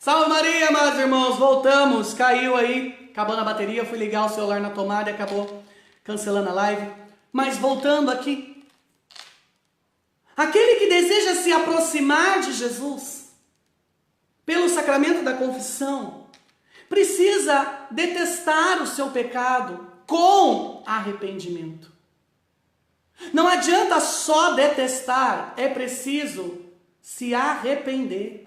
Salve Maria, meus irmãos, voltamos, caiu aí, acabando a bateria, fui ligar o celular na tomada e acabou cancelando a live. Mas voltando aqui, aquele que deseja se aproximar de Jesus, pelo sacramento da confissão, precisa detestar o seu pecado com arrependimento. Não adianta só detestar, é preciso se arrepender.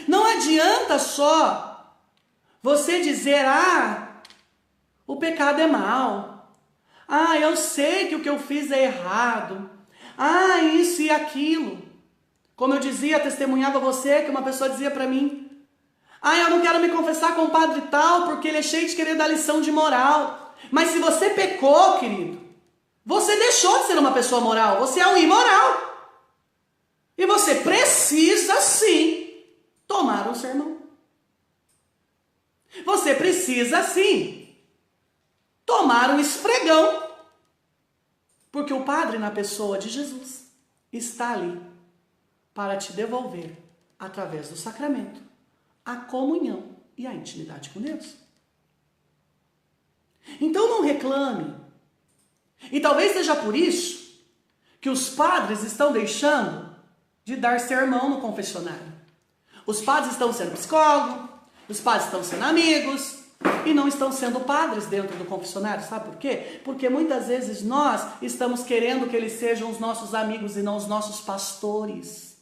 Não adianta só você dizer, o pecado é mal. Eu sei que o que eu fiz é errado. Isso e aquilo. Como eu dizia, testemunhava você, que uma pessoa dizia para mim, eu não quero me confessar com o padre tal, porque ele é cheio de querer dar lição de moral. Mas se você pecou, querido, você deixou de ser uma pessoa moral, você é um imoral. E você precisa sim tomar um sermão. Você precisa sim tomar um esfregão, porque o padre, na pessoa de Jesus, está ali para te devolver, através do sacramento, a comunhão e a intimidade com Deus. Então não reclame. E talvez seja por isso que os padres estão deixando de dar sermão no confessionário. Os padres estão sendo psicólogos, os padres estão sendo amigos e não estão sendo padres dentro do confessionário. Sabe por quê? Porque muitas vezes nós estamos querendo que eles sejam os nossos amigos e não os nossos pastores.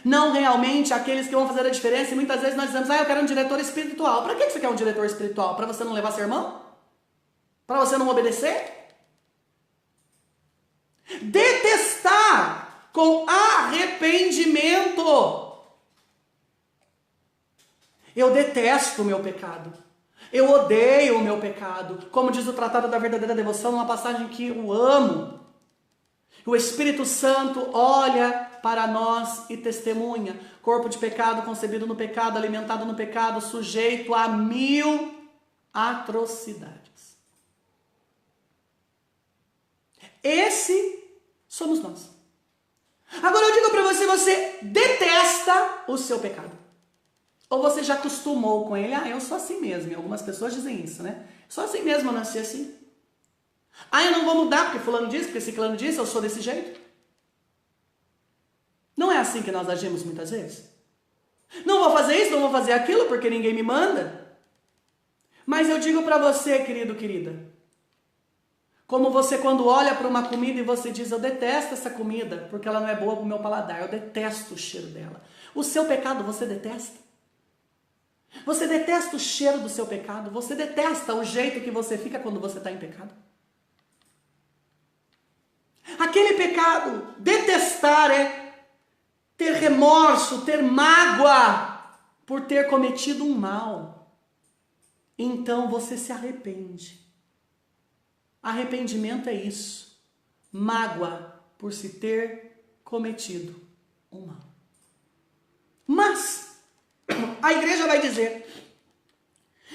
Não realmente aqueles que vão fazer a diferença. E muitas vezes nós dizemos, eu quero um diretor espiritual. Para que você quer um diretor espiritual? Para você não levar sermão? Para você não obedecer? Detestar com arrependimento. Eu detesto o meu pecado. Eu odeio o meu pecado. Como diz o Tratado da Verdadeira Devoção, numa passagem que eu amo. O Espírito Santo olha para nós e testemunha. Corpo de pecado, concebido no pecado, alimentado no pecado, sujeito a 1000 atrocidades. Esse somos nós. Agora eu digo para você, você detesta o seu pecado. Ou você já acostumou com ele, eu sou assim mesmo. E algumas pessoas dizem isso, né? Sou assim mesmo, eu nasci assim. Eu não vou mudar porque fulano disse, porque ciclano disse, eu sou desse jeito. Não é assim que nós agimos muitas vezes? Não vou fazer isso, não vou fazer aquilo porque ninguém me manda. Mas eu digo para você, querido, querida, como você quando olha para uma comida e você diz, eu detesto essa comida porque ela não é boa para o meu paladar, eu detesto o cheiro dela. O seu pecado você detesta? Você detesta o cheiro do seu pecado? Você detesta o jeito que você fica quando você está em pecado? Aquele pecado, detestar é ter remorso, ter mágoa por ter cometido um mal. Então você se arrepende. Arrependimento é isso. Mágoa por se ter cometido um mal. Mas a igreja vai dizer,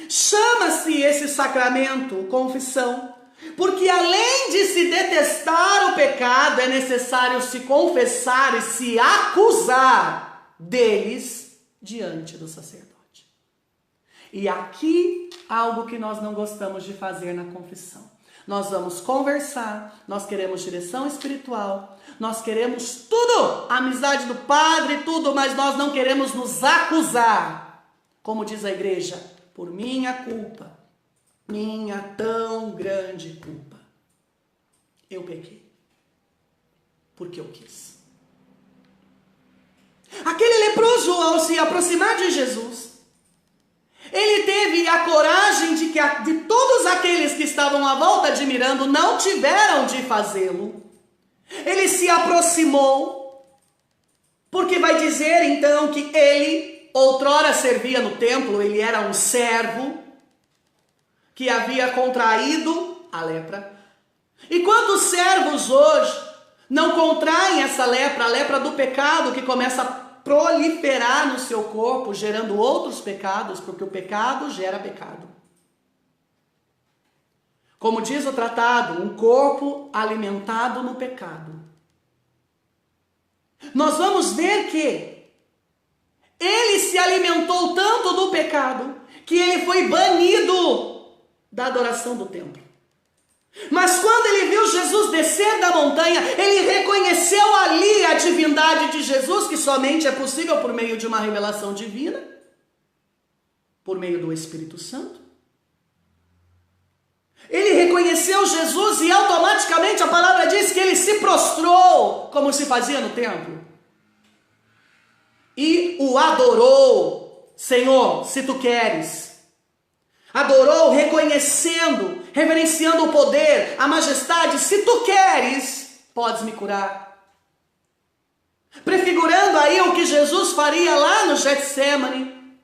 chama-se esse sacramento confissão, porque além de se detestar o pecado, é necessário se confessar e se acusar deles diante do sacerdote. E aqui algo que nós não gostamos de fazer na confissão. Nós vamos conversar, nós queremos direção espiritual, nós queremos tudo, a amizade do padre, tudo, mas nós não queremos nos acusar. Como diz a igreja, por minha culpa, minha tão grande culpa, eu pequei, porque eu quis. Aquele leproso, ao se aproximar de Jesus, ele teve a coragem de todos aqueles que estavam à volta admirando, não tiveram de fazê-lo. Ele se aproximou, porque vai dizer então que ele outrora servia no templo, ele era um servo que havia contraído a lepra. E quantos servos hoje não contraem essa lepra, a lepra do pecado que começa a proliferar no seu corpo, gerando outros pecados, porque o pecado gera pecado. Como diz o tratado, um corpo alimentado no pecado nós vamos ver que ele se alimentou tanto do pecado que ele foi banido da adoração do templo. Mas quando ele viu Jesus descer da montanha, ele reconheceu ali a divindade de Jesus, que somente é possível por meio de uma revelação divina, por meio do Espírito Santo. Ele reconheceu Jesus e automaticamente a palavra diz que ele se prostrou, como se fazia no templo, e o adorou. Senhor, se tu queres. Adorou reconhecendo, reverenciando o poder, a majestade. Se tu queres, podes me curar. Prefigurando aí o que Jesus faria lá no Getsemane.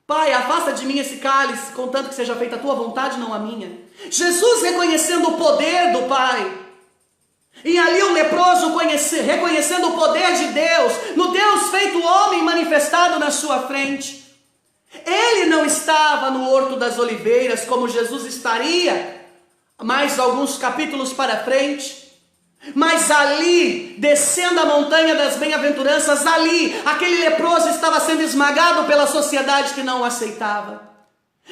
Pai, afasta de mim esse cálice, contanto que seja feita a tua vontade, não a minha. Jesus reconhecendo o poder do Pai. E ali o leproso reconhecendo o poder de Deus, no Deus feito homem manifestado na sua frente. Ele não estava no Horto das Oliveiras, como Jesus estaria mais alguns capítulos para frente. Mas ali, descendo a montanha das bem-aventuranças, ali, aquele leproso estava sendo esmagado pela sociedade que não o aceitava,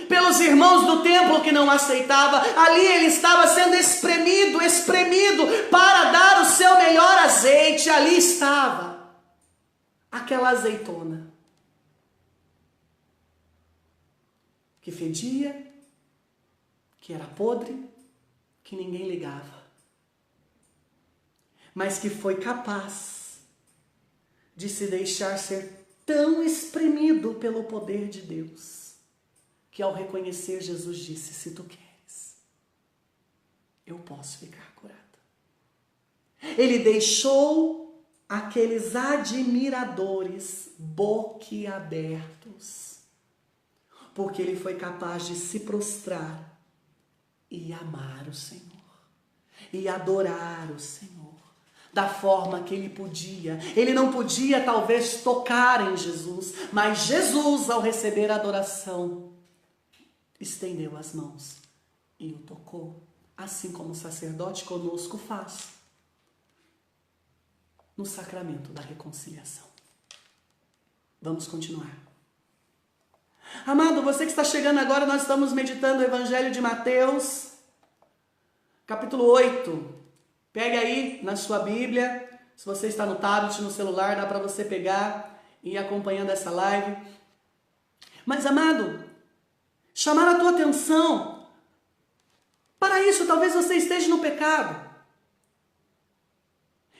pelos irmãos do templo que não o aceitava. Ali ele estava sendo espremido para dar o seu melhor azeite. Ali estava aquela azeitona que fedia, que era podre, que ninguém ligava, mas que foi capaz de se deixar ser tão espremido pelo poder de Deus, que ao reconhecer Jesus disse: se tu queres, eu posso ficar curado. Ele deixou aqueles admiradores boquiabertos, porque ele foi capaz de se prostrar e amar o Senhor, e adorar o Senhor, da forma que ele podia. Ele não podia talvez tocar em Jesus, mas Jesus, ao receber a adoração, estendeu as mãos e o tocou, assim como o sacerdote conosco faz no sacramento da reconciliação. Vamos continuar. Amado, você que está chegando agora, nós estamos meditando o Evangelho de Mateus, capítulo 8. Pegue aí na sua Bíblia, se você está no tablet, no celular, dá para você pegar e ir acompanhando essa live. Mas, amado, chamar a tua atenção para isso. Talvez você esteja no pecado.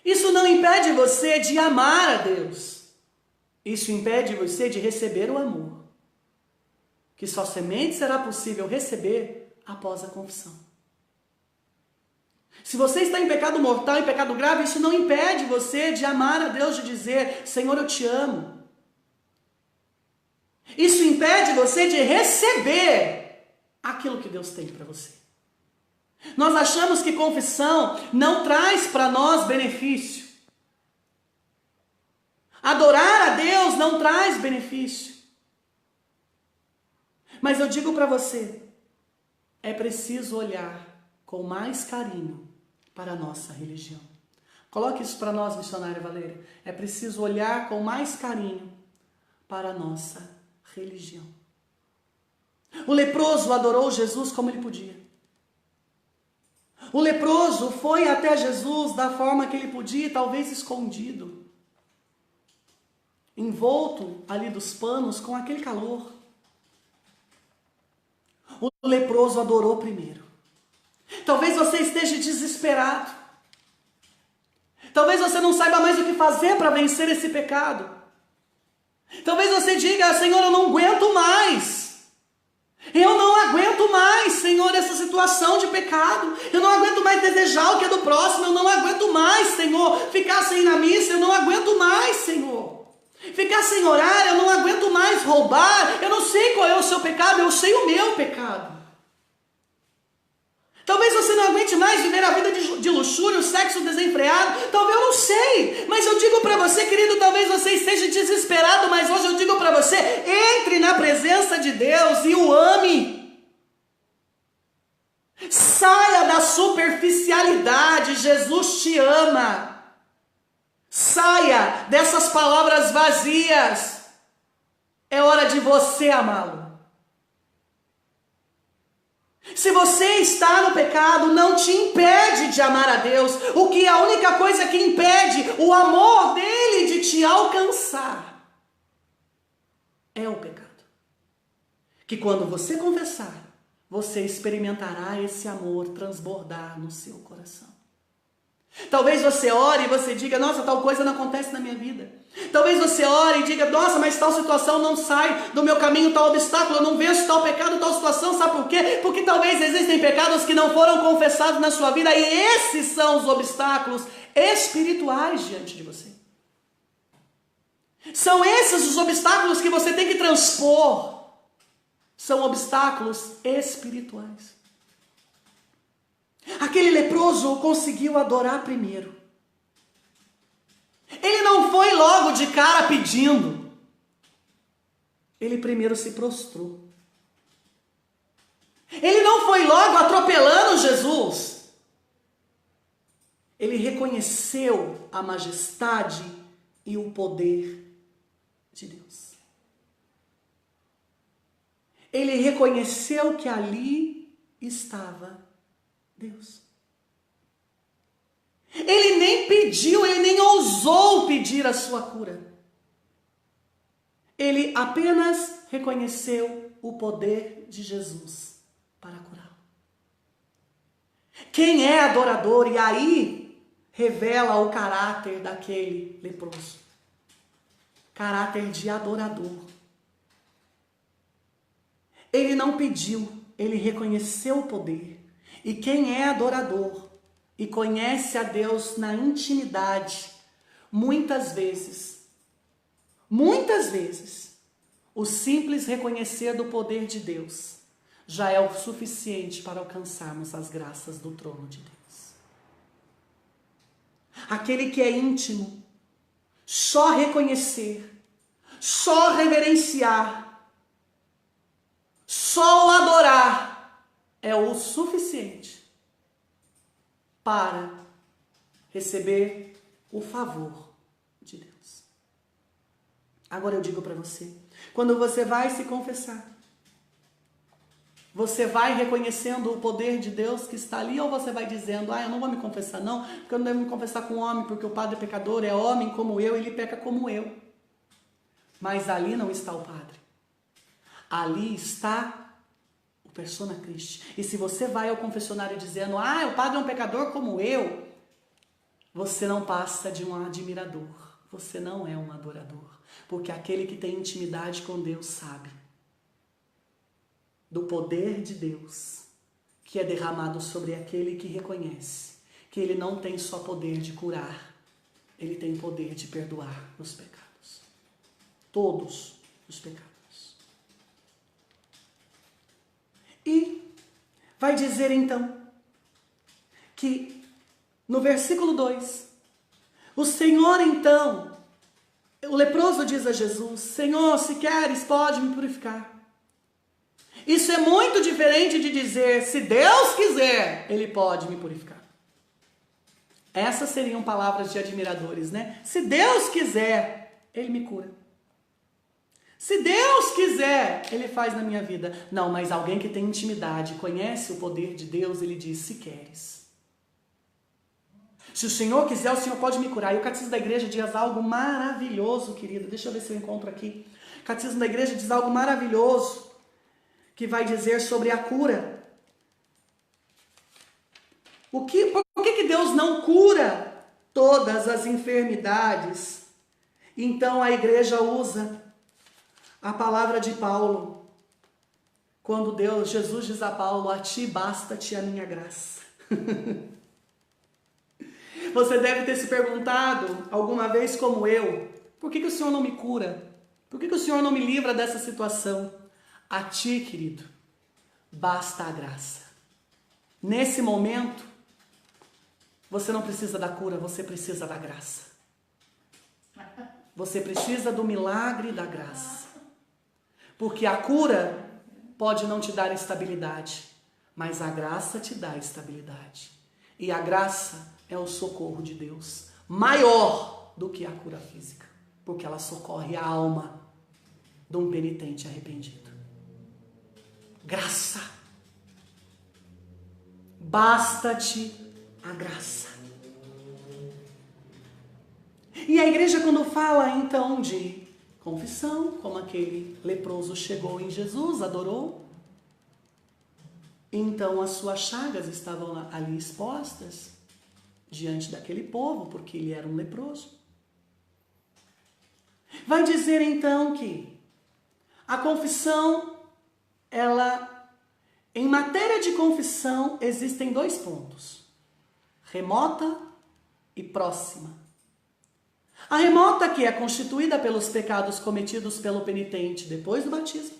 Isso não impede você de amar a Deus. Isso impede você de receber o amor, que só somente será possível receber após a confissão. Se você está em pecado mortal, em pecado grave, isso não impede você de amar a Deus, de dizer: Senhor, eu te amo. Isso impede você de receber aquilo que Deus tem para você. Nós achamos que confissão não traz para nós benefício. Adorar a Deus não traz benefício. Mas eu digo para você, é preciso olhar com mais carinho para a nossa religião. Coloque isso para nós, missionária Valéria. É preciso olhar com mais carinho para a nossa religião. O leproso adorou Jesus como ele podia. O leproso foi até Jesus da forma que ele podia, talvez escondido, envolto ali dos panos com aquele calor. O leproso adorou primeiro. Talvez você esteja desesperado. Talvez você não saiba mais o que fazer para vencer esse pecado. Talvez você diga: Senhor, eu não aguento mais. Eu não aguento mais, Senhor, essa situação de pecado. Eu não aguento mais desejar o que é do próximo. Eu não aguento mais, Senhor, ficar sem ir na missa. Eu não aguento mais, Senhor, ficar sem orar. Eu não aguento mais roubar. Eu não sei qual é o seu pecado, eu sei o meu pecado. Talvez você não aguente mais viver a vida de luxúria, o sexo desenfreado. Talvez, eu não sei. Mas eu digo para você, querido, talvez você esteja desesperado, mas hoje eu digo para você: entre na presença de Deus e o ame. Saia da superficialidade. Jesus te ama. Saia Chega dessas palavras vazias. É hora de você amá-lo. Se você está no pecado, não te impede de amar a Deus. O que é a única coisa que impede o amor dele de te alcançar é o pecado. Que quando você confessar, você experimentará esse amor transbordar no seu coração. Talvez você ore e você diga, nossa, tal coisa não acontece na minha vida. Talvez você ore e diga, nossa, mas tal situação não sai do meu caminho, tal obstáculo, eu não venço tal pecado, tal situação, sabe por quê? Porque talvez existem pecados que não foram confessados na sua vida, e esses são os obstáculos espirituais diante de você. São esses os obstáculos que você tem que transpor. São obstáculos espirituais. Aquele leproso conseguiu adorar primeiro. Ele não foi logo de cara pedindo. Ele primeiro se prostrou. Ele não foi logo atropelando Jesus. Ele reconheceu a majestade e o poder de Deus. Ele reconheceu que ali estava Deus. Ele nem pediu, ele nem ousou pedir a sua cura. Ele apenas reconheceu o poder de Jesus para curá-lo. Quem é adorador? E aí revela o caráter daquele leproso. Caráter de adorador. Ele não pediu, ele reconheceu o poder. E quem é adorador e conhece a Deus na intimidade, muitas vezes, o simples reconhecer do poder de Deus já é o suficiente para alcançarmos as graças do trono de Deus. Aquele que é íntimo, só reconhecer, só reverenciar, só o adorar é o suficiente para receber o favor de Deus. Agora eu digo para você, quando você vai se confessar, você vai reconhecendo o poder de Deus que está ali, ou você vai dizendo, eu não vou me confessar não, porque eu não devo me confessar com homem, porque o padre é pecador, é homem como eu, ele peca como eu. Mas ali não está o padre. Ali está o persona Christi. E se você vai ao confessionário dizendo, o padre é um pecador como eu, você não passa de um admirador. Você não é um adorador. Porque aquele que tem intimidade com Deus sabe do poder de Deus que é derramado sobre aquele que reconhece que ele não tem só poder de curar, ele tem poder de perdoar os pecados. Todos os pecados. E vai dizer então que no versículo 2, o Senhor então, o leproso diz a Jesus, Senhor, se queres, pode me purificar. Isso é muito diferente de dizer, se Deus quiser, Ele pode me purificar. Essas seriam palavras de admiradores, né? Se Deus quiser, Ele me cura. Se Deus quiser, Ele faz na minha vida. Não, mas alguém que tem intimidade, conhece o poder de Deus, ele diz, se queres. Se o Senhor quiser, o Senhor pode me curar. E o Catecismo da Igreja diz algo maravilhoso, querido. Deixa eu ver se eu encontro aqui. O Catecismo da Igreja diz algo maravilhoso, que vai dizer sobre a cura. Por que Deus não cura todas as enfermidades? Então a igreja usa a palavra de Paulo, quando Jesus diz a Paulo, a ti basta-te a minha graça. Você deve ter se perguntado alguma vez como eu, por que o Senhor não me cura? Por que o Senhor não me livra dessa situação? A ti, querido, basta a graça. Nesse momento, você não precisa da cura, você precisa da graça. Você precisa do milagre da graça. Porque a cura pode não te dar estabilidade, mas a graça te dá estabilidade. E a graça é o socorro de Deus, maior do que a cura física, porque ela socorre a alma de um penitente arrependido. Graça. Basta-te a graça. E a igreja, quando fala então de confissão, como aquele leproso chegou em Jesus, adorou, então as suas chagas estavam ali expostas diante daquele povo, porque ele era um leproso. Vai dizer então que a confissão, em matéria de confissão, existem 2 pontos: remota e próxima. A remota, que é constituída pelos pecados cometidos pelo penitente depois do batismo,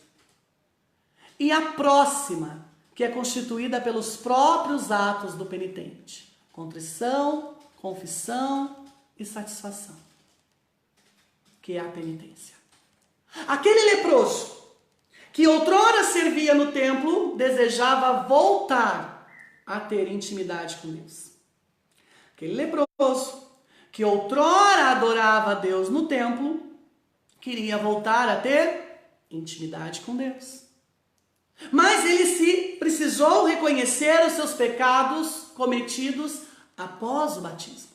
e a próxima, que é constituída pelos próprios atos do penitente: contrição, confissão e satisfação, que é a penitência. Aquele leproso que outrora servia no templo desejava voltar a ter intimidade com Deus. Aquele leproso que outrora adorava a Deus no templo queria voltar a ter intimidade com Deus. Mas ele precisou reconhecer os seus pecados cometidos após o batismo.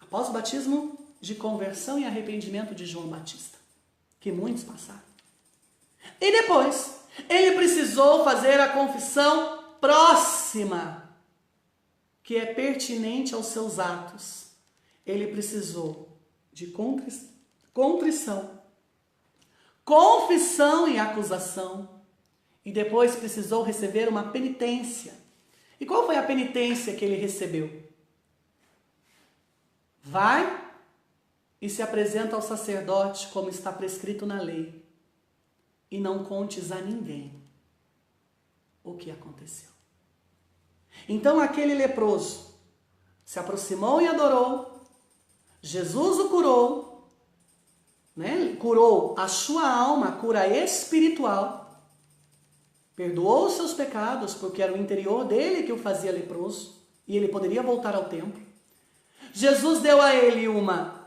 Após o batismo de conversão e arrependimento de João Batista, que muitos passaram. E depois, ele precisou fazer a confissão próxima, que é pertinente aos seus atos. Ele precisou de contrição, confissão e acusação, e depois precisou receber uma penitência. E qual foi a penitência que ele recebeu? Vai e se apresenta ao sacerdote, como está prescrito na lei, e não contes a ninguém o que aconteceu. Então aquele leproso se aproximou e adorou, Jesus o curou, né? Curou a sua alma, cura espiritual, perdoou os seus pecados, porque era o interior dele que o fazia leproso, e ele poderia voltar ao templo. Jesus deu a ele uma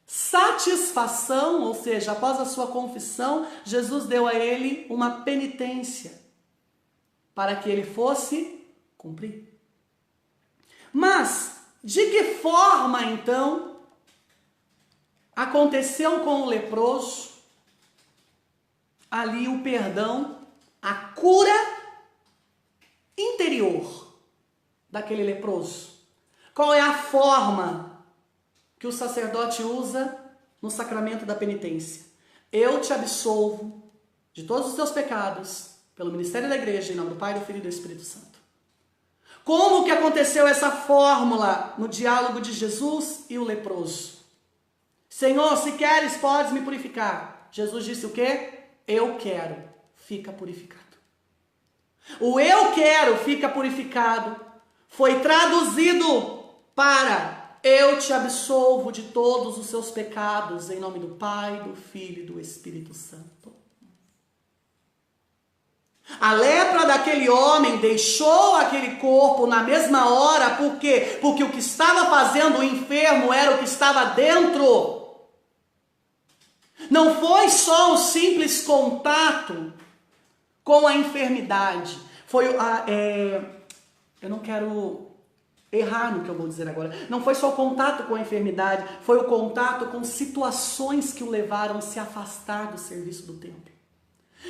satisfação, ou seja, após a sua confissão, Jesus deu a ele uma penitência, para que ele fosse cumprir. Mas, de que forma, então, aconteceu com o leproso ali o perdão, a cura interior daquele leproso? Qual é a forma que o sacerdote usa no sacramento da penitência? Eu te absolvo de todos os teus pecados pelo ministério da igreja, em nome do Pai, do Filho e do Espírito Santo. Como que aconteceu essa fórmula no diálogo de Jesus e o leproso? Senhor, se queres, podes me purificar. Jesus disse o quê? Eu quero, fica purificado. O eu quero, fica purificado, foi traduzido para eu te absolvo de todos os seus pecados, em nome do Pai, do Filho e do Espírito Santo. A lepra daquele homem deixou aquele corpo na mesma hora, por quê? Porque o que estava fazendo o enfermo era o que estava dentro. Não foi só o simples contato com a enfermidade. Eu não quero errar no que eu vou dizer agora. Não foi só o contato com a enfermidade, foi o contato com situações que o levaram a se afastar do serviço do templo.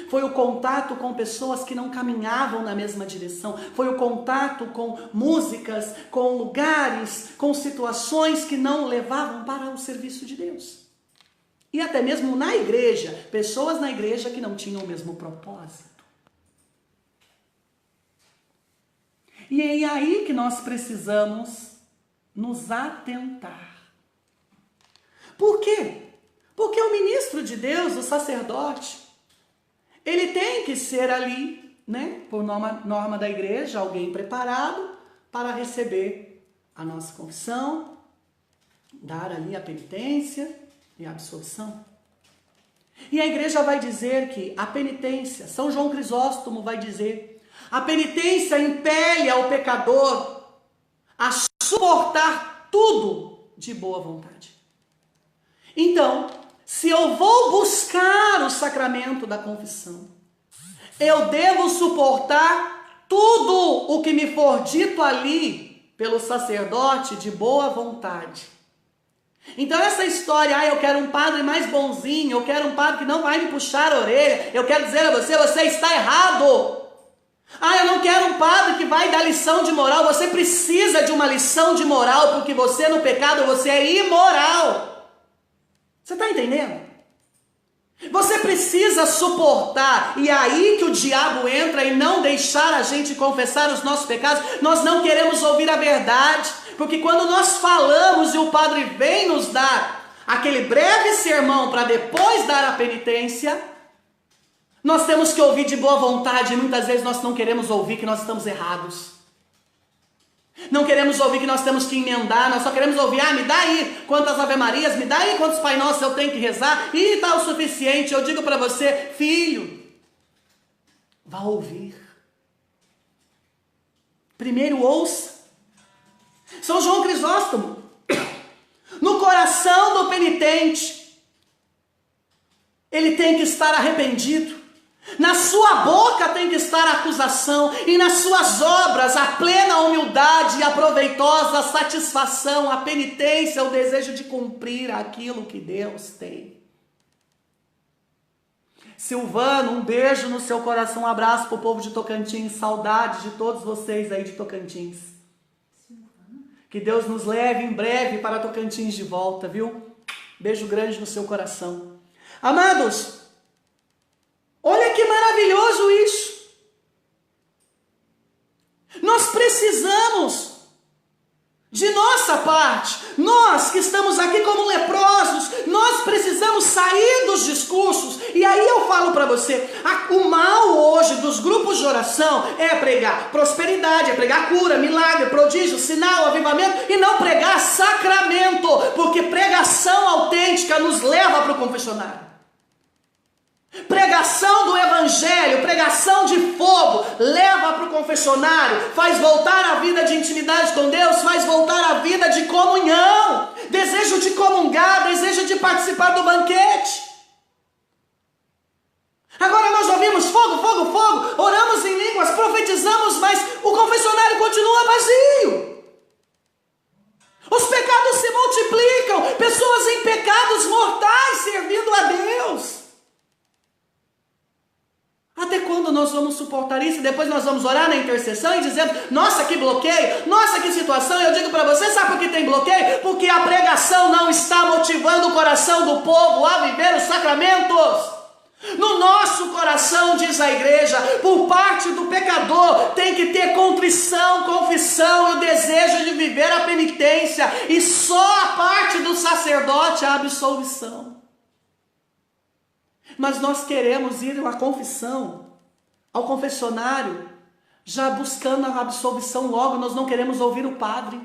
Foi o contato com pessoas que não caminhavam na mesma direção. Foi o contato com músicas, com lugares, com situações que não o levavam para o serviço de Deus. E até mesmo na igreja, pessoas na igreja que não tinham o mesmo propósito. E é aí que nós precisamos nos atentar. Por quê? Porque o ministro de Deus, o sacerdote, ele tem que ser ali, né, por norma da igreja, alguém preparado para receber a nossa confissão, dar ali a penitência e a absolvição. E a igreja vai dizer que a penitência, São João Crisóstomo vai dizer, a penitência impele ao pecador a suportar tudo de boa vontade. Então, se eu vou buscar o sacramento da confissão, eu devo suportar tudo o que me for dito ali pelo sacerdote de boa vontade. Então essa história, eu quero um padre mais bonzinho, eu quero um padre que não vai me puxar a orelha, eu quero dizer a você, você está errado. Eu não quero um padre que vai dar lição de moral, você precisa de uma lição de moral, porque você no pecado, você é imoral. Você está entendendo? Você precisa suportar, e é aí que o diabo entra e não deixar a gente confessar os nossos pecados. Nós não queremos ouvir a verdade, porque quando nós falamos e o padre vem nos dar aquele breve sermão para depois dar a penitência, nós temos que ouvir de boa vontade, e muitas vezes nós não queremos ouvir que nós estamos errados. Não queremos ouvir que nós temos que emendar, nós só queremos ouvir, me dá aí quantas Ave Marias, me dá aí quantos Pai Nossos eu tenho que rezar, e tá o suficiente. Eu digo para você, filho, vá ouvir. Primeiro ouça. São João Crisóstomo, no coração do penitente, ele tem que estar arrependido. Na sua boca tem que estar a acusação, e nas suas obras a plena humildade e a proveitosa satisfação, a penitência, o desejo de cumprir aquilo que Deus tem. Silvano, um beijo no seu coração, um abraço para o povo de Tocantins, saudade de todos vocês aí de Tocantins. Que Deus nos leve em breve para Tocantins de volta, viu? Beijo grande no seu coração. Amados, olha que maravilhoso isso. Nós precisamos, de nossa parte, nós que estamos aqui como leprosos, nós precisamos sair dos discursos. E aí eu falo para você, o mal hoje dos grupos de oração é pregar prosperidade, é pregar cura, milagre, prodígio, sinal, avivamento, e não pregar sacramento, porque pregação autêntica nos leva para o confessionário. Pregação do evangelho, pregação de fogo, leva para o confessionário, faz voltar a vida de intimidade com Deus, faz voltar a vida de comunhão, desejo de comungar, desejo de participar do banquete. Agora nós ouvimos fogo, fogo, fogo, oramos em línguas, profetizamos, mas o confessionário continua vazio. Os pecados se multiplicam, pessoas em pecados mortais servindo a Deus. Até quando nós vamos suportar isso? Depois nós vamos orar na intercessão e dizendo, nossa, que bloqueio, nossa, que situação. Eu digo para você, sabe por que tem bloqueio? Porque a pregação não está motivando o coração do povo a viver os sacramentos. No nosso coração, diz a igreja, por parte do pecador, tem que ter contrição, confissão e o desejo de viver a penitência, e só a parte do sacerdote a absolvição. Mas nós queremos ir à confissão, ao confessionário, já buscando a absolvição logo. Nós não queremos ouvir o padre,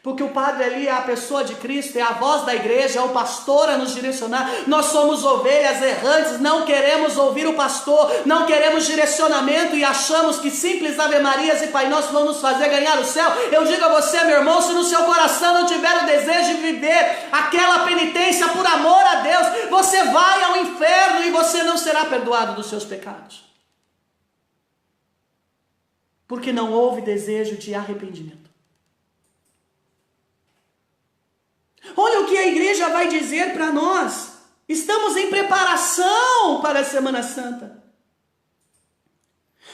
porque o padre ali é a pessoa de Cristo, é a voz da igreja, é o pastor a nos direcionar. Nós somos ovelhas errantes, não queremos ouvir o pastor, não queremos direcionamento e achamos que simples Ave Marias e Pai Nosso vão nos fazer ganhar o céu. Eu digo a você, meu irmão, se no seu coração não tiver o desejo de viver aquela penitência por amor a Deus, você vai ao inferno e você não será perdoado dos seus pecados. Porque não houve desejo de arrependimento. Olha o que a igreja vai dizer para nós. Estamos em preparação para a Semana Santa.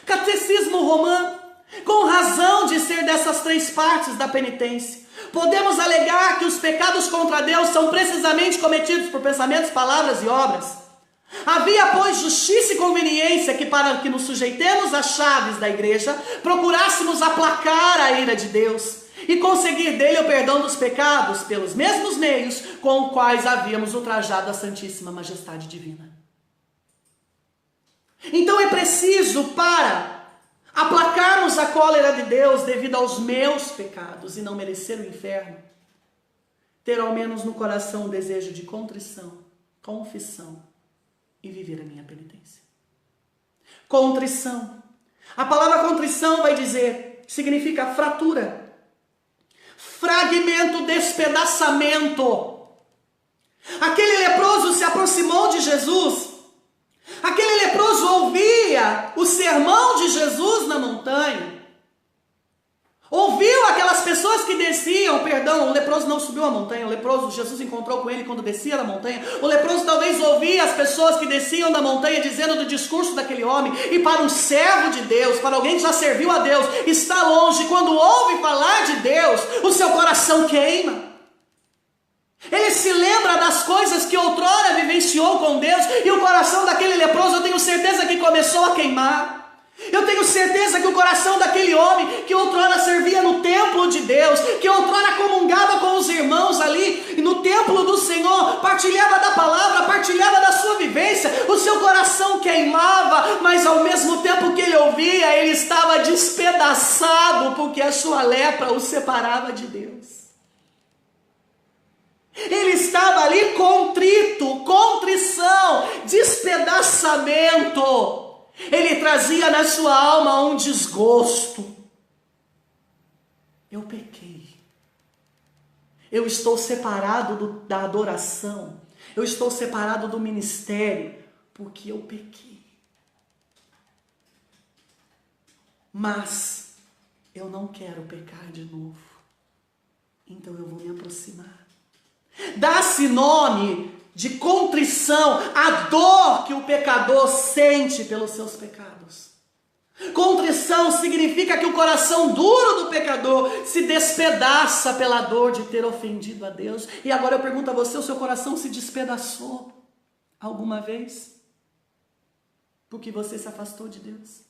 Catecismo Romano, com razão de ser dessas três partes da penitência, podemos alegar que os pecados contra Deus são precisamente cometidos por pensamentos, palavras e obras. Havia, pois, justiça e conveniência que, para que nos sujeitemos às chaves da igreja, procurássemos aplacar a ira de Deus e conseguir dele o perdão dos pecados pelos mesmos meios com os quais havíamos ultrajado a Santíssima Majestade Divina. Então é preciso, para aplacarmos a cólera de Deus devido aos meus pecados e não merecer o inferno, ter ao menos no coração o desejo de contrição, confissão e viver a minha penitência. Contrição. A palavra contrição vai dizer, significa fratura. fragmento, despedaçamento. Aquele leproso se aproximou de Jesus. Aquele leproso ouvia o sermão de Jesus na montanha. Ouviu aquelas pessoas que desciam, o leproso não subiu a montanha, o leproso, Jesus encontrou com ele quando descia da montanha. O leproso talvez ouvia as pessoas que desciam da montanha dizendo do discurso daquele homem. E para um servo de Deus, para alguém que já serviu a Deus, está longe, quando ouve falar de Deus, o seu coração queima. Ele se lembra das coisas que outrora vivenciou com Deus, e o coração daquele leproso, eu tenho certeza que começou a queimar. Eu tenho certeza que o coração daquele homem que outrora servia no templo de Deus, que outrora comungava com os irmãos ali no templo do Senhor, partilhava da palavra, partilhava da sua vivência, o seu coração queimava, mas ao mesmo tempo que ele ouvia, ele estava despedaçado, porque a sua lepra o separava de Deus. Ele estava ali contrito, contrição, despedaçamento. Ele trazia na sua alma um desgosto. Eu pequei. Eu estou separado da adoração. Eu estou separado do ministério porque eu pequei. Mas eu não quero pecar de novo. Então eu vou me aproximar. Dá-se nome de contrição à dor que o pecador sente pelos seus pecados. Contrição significa que o coração duro do pecador se despedaça pela dor de ter ofendido a Deus. E agora eu pergunto a você, o seu coração se despedaçou alguma vez? Porque você se afastou de Deus?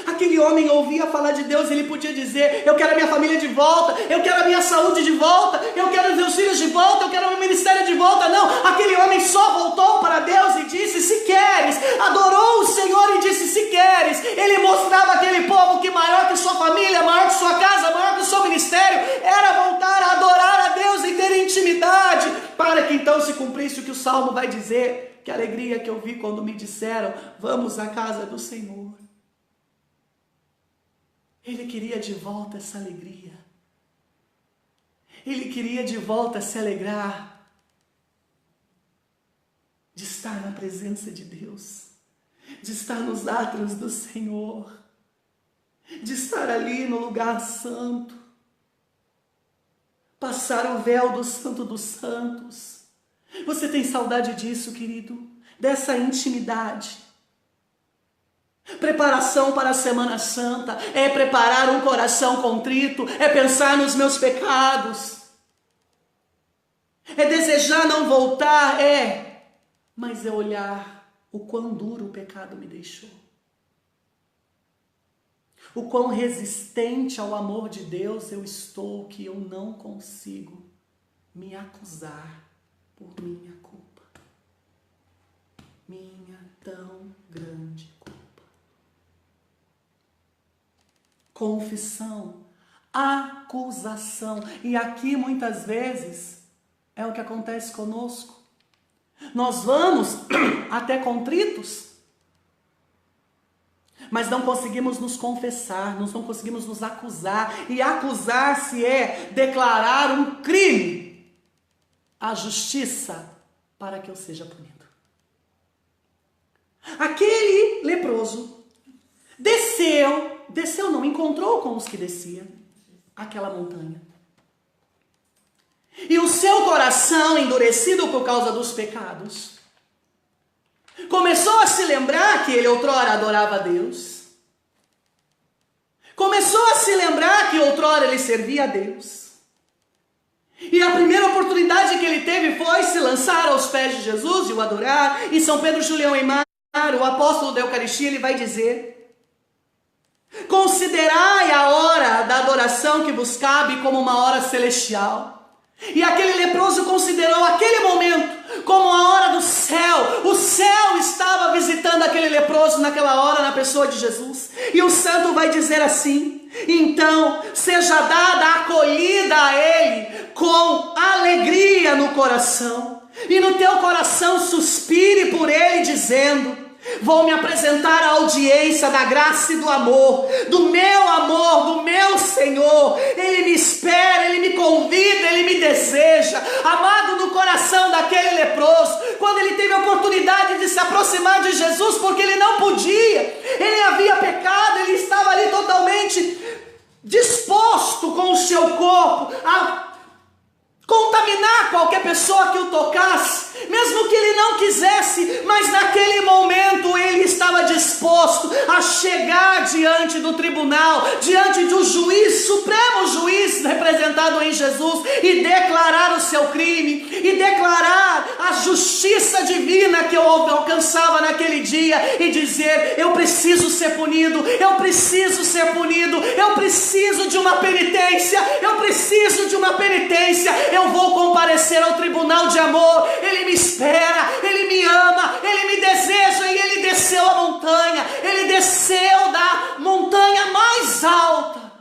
Aquele homem ouvia falar de Deus, ele podia dizer, eu quero a minha família de volta, eu quero a minha saúde de volta, eu quero os meus filhos de volta, eu quero o meu ministério de volta. Não, aquele homem só voltou para Deus e disse, se queres, adorou o Senhor e disse, se queres. Ele mostrava àquele povo que maior que sua família, maior que sua casa, maior que o seu ministério, era voltar a adorar a Deus e ter intimidade, para que então se cumprisse o que o Salmo vai dizer, que alegria que eu vi quando me disseram, vamos à casa do Senhor. Ele queria de volta essa alegria. Ele queria de volta se alegrar de estar na presença de Deus, de estar nos átrios do Senhor, de estar ali no lugar santo, passar o véu do Santo dos Santos. Você tem saudade disso, querido? Dessa intimidade? Preparação para a Semana Santa é preparar um coração contrito, é pensar nos meus pecados, é desejar não voltar, mas é olhar o quão duro o pecado me deixou, o quão resistente ao amor de Deus eu estou, que eu não consigo me acusar por minha culpa, minha tão grande culpa. Confissão, acusação. E aqui muitas vezes é o que acontece conosco. Nós vamos até contritos, mas não conseguimos nos confessar, nós não conseguimos nos acusar. E acusar-se é declarar um crime à justiça para que eu seja punido. Aquele leproso desceu não, encontrou com os que desciam aquela montanha. E o seu coração, endurecido por causa dos pecados, começou a se lembrar que ele outrora adorava a Deus. Começou a se lembrar que outrora ele servia a Deus. E a primeira oportunidade que ele teve foi se lançar aos pés de Jesus e o adorar. E São Pedro Julião Eymar, o apóstolo da Eucaristia, ele vai dizer: considerai a hora da adoração que vos cabe como uma hora celestial. E aquele leproso considerou aquele momento como a hora do céu. O céu estava visitando aquele leproso naquela hora, na pessoa de Jesus. E o santo vai dizer assim: então seja dada a acolhida a ele com alegria no coração. E no teu coração suspire por ele, dizendo: Vou me apresentar à audiência da graça e do amor, do meu Senhor. Ele me espera, Ele me convida, Ele me deseja. Amado, no coração daquele leproso, quando ele teve a oportunidade de se aproximar de Jesus, porque ele não podia, ele havia pecado, ele estava ali totalmente disposto com o seu corpo a contaminar qualquer pessoa que o tocasse, mesmo que ele não quisesse, mas naquele momento ele estava disposto a chegar diante do tribunal, diante de um juiz, supremo juiz representado em Jesus, e declarar o seu crime, e declarar a justiça divina que eu alcançava naquele dia, e dizer: eu preciso ser punido, eu preciso ser punido, eu preciso de uma penitência, eu preciso de uma penitência. Eu vou comparecer ao tribunal de amor. Ele me espera, Ele me ama, Ele me deseja. E Ele desceu a montanha, Ele desceu da montanha mais alta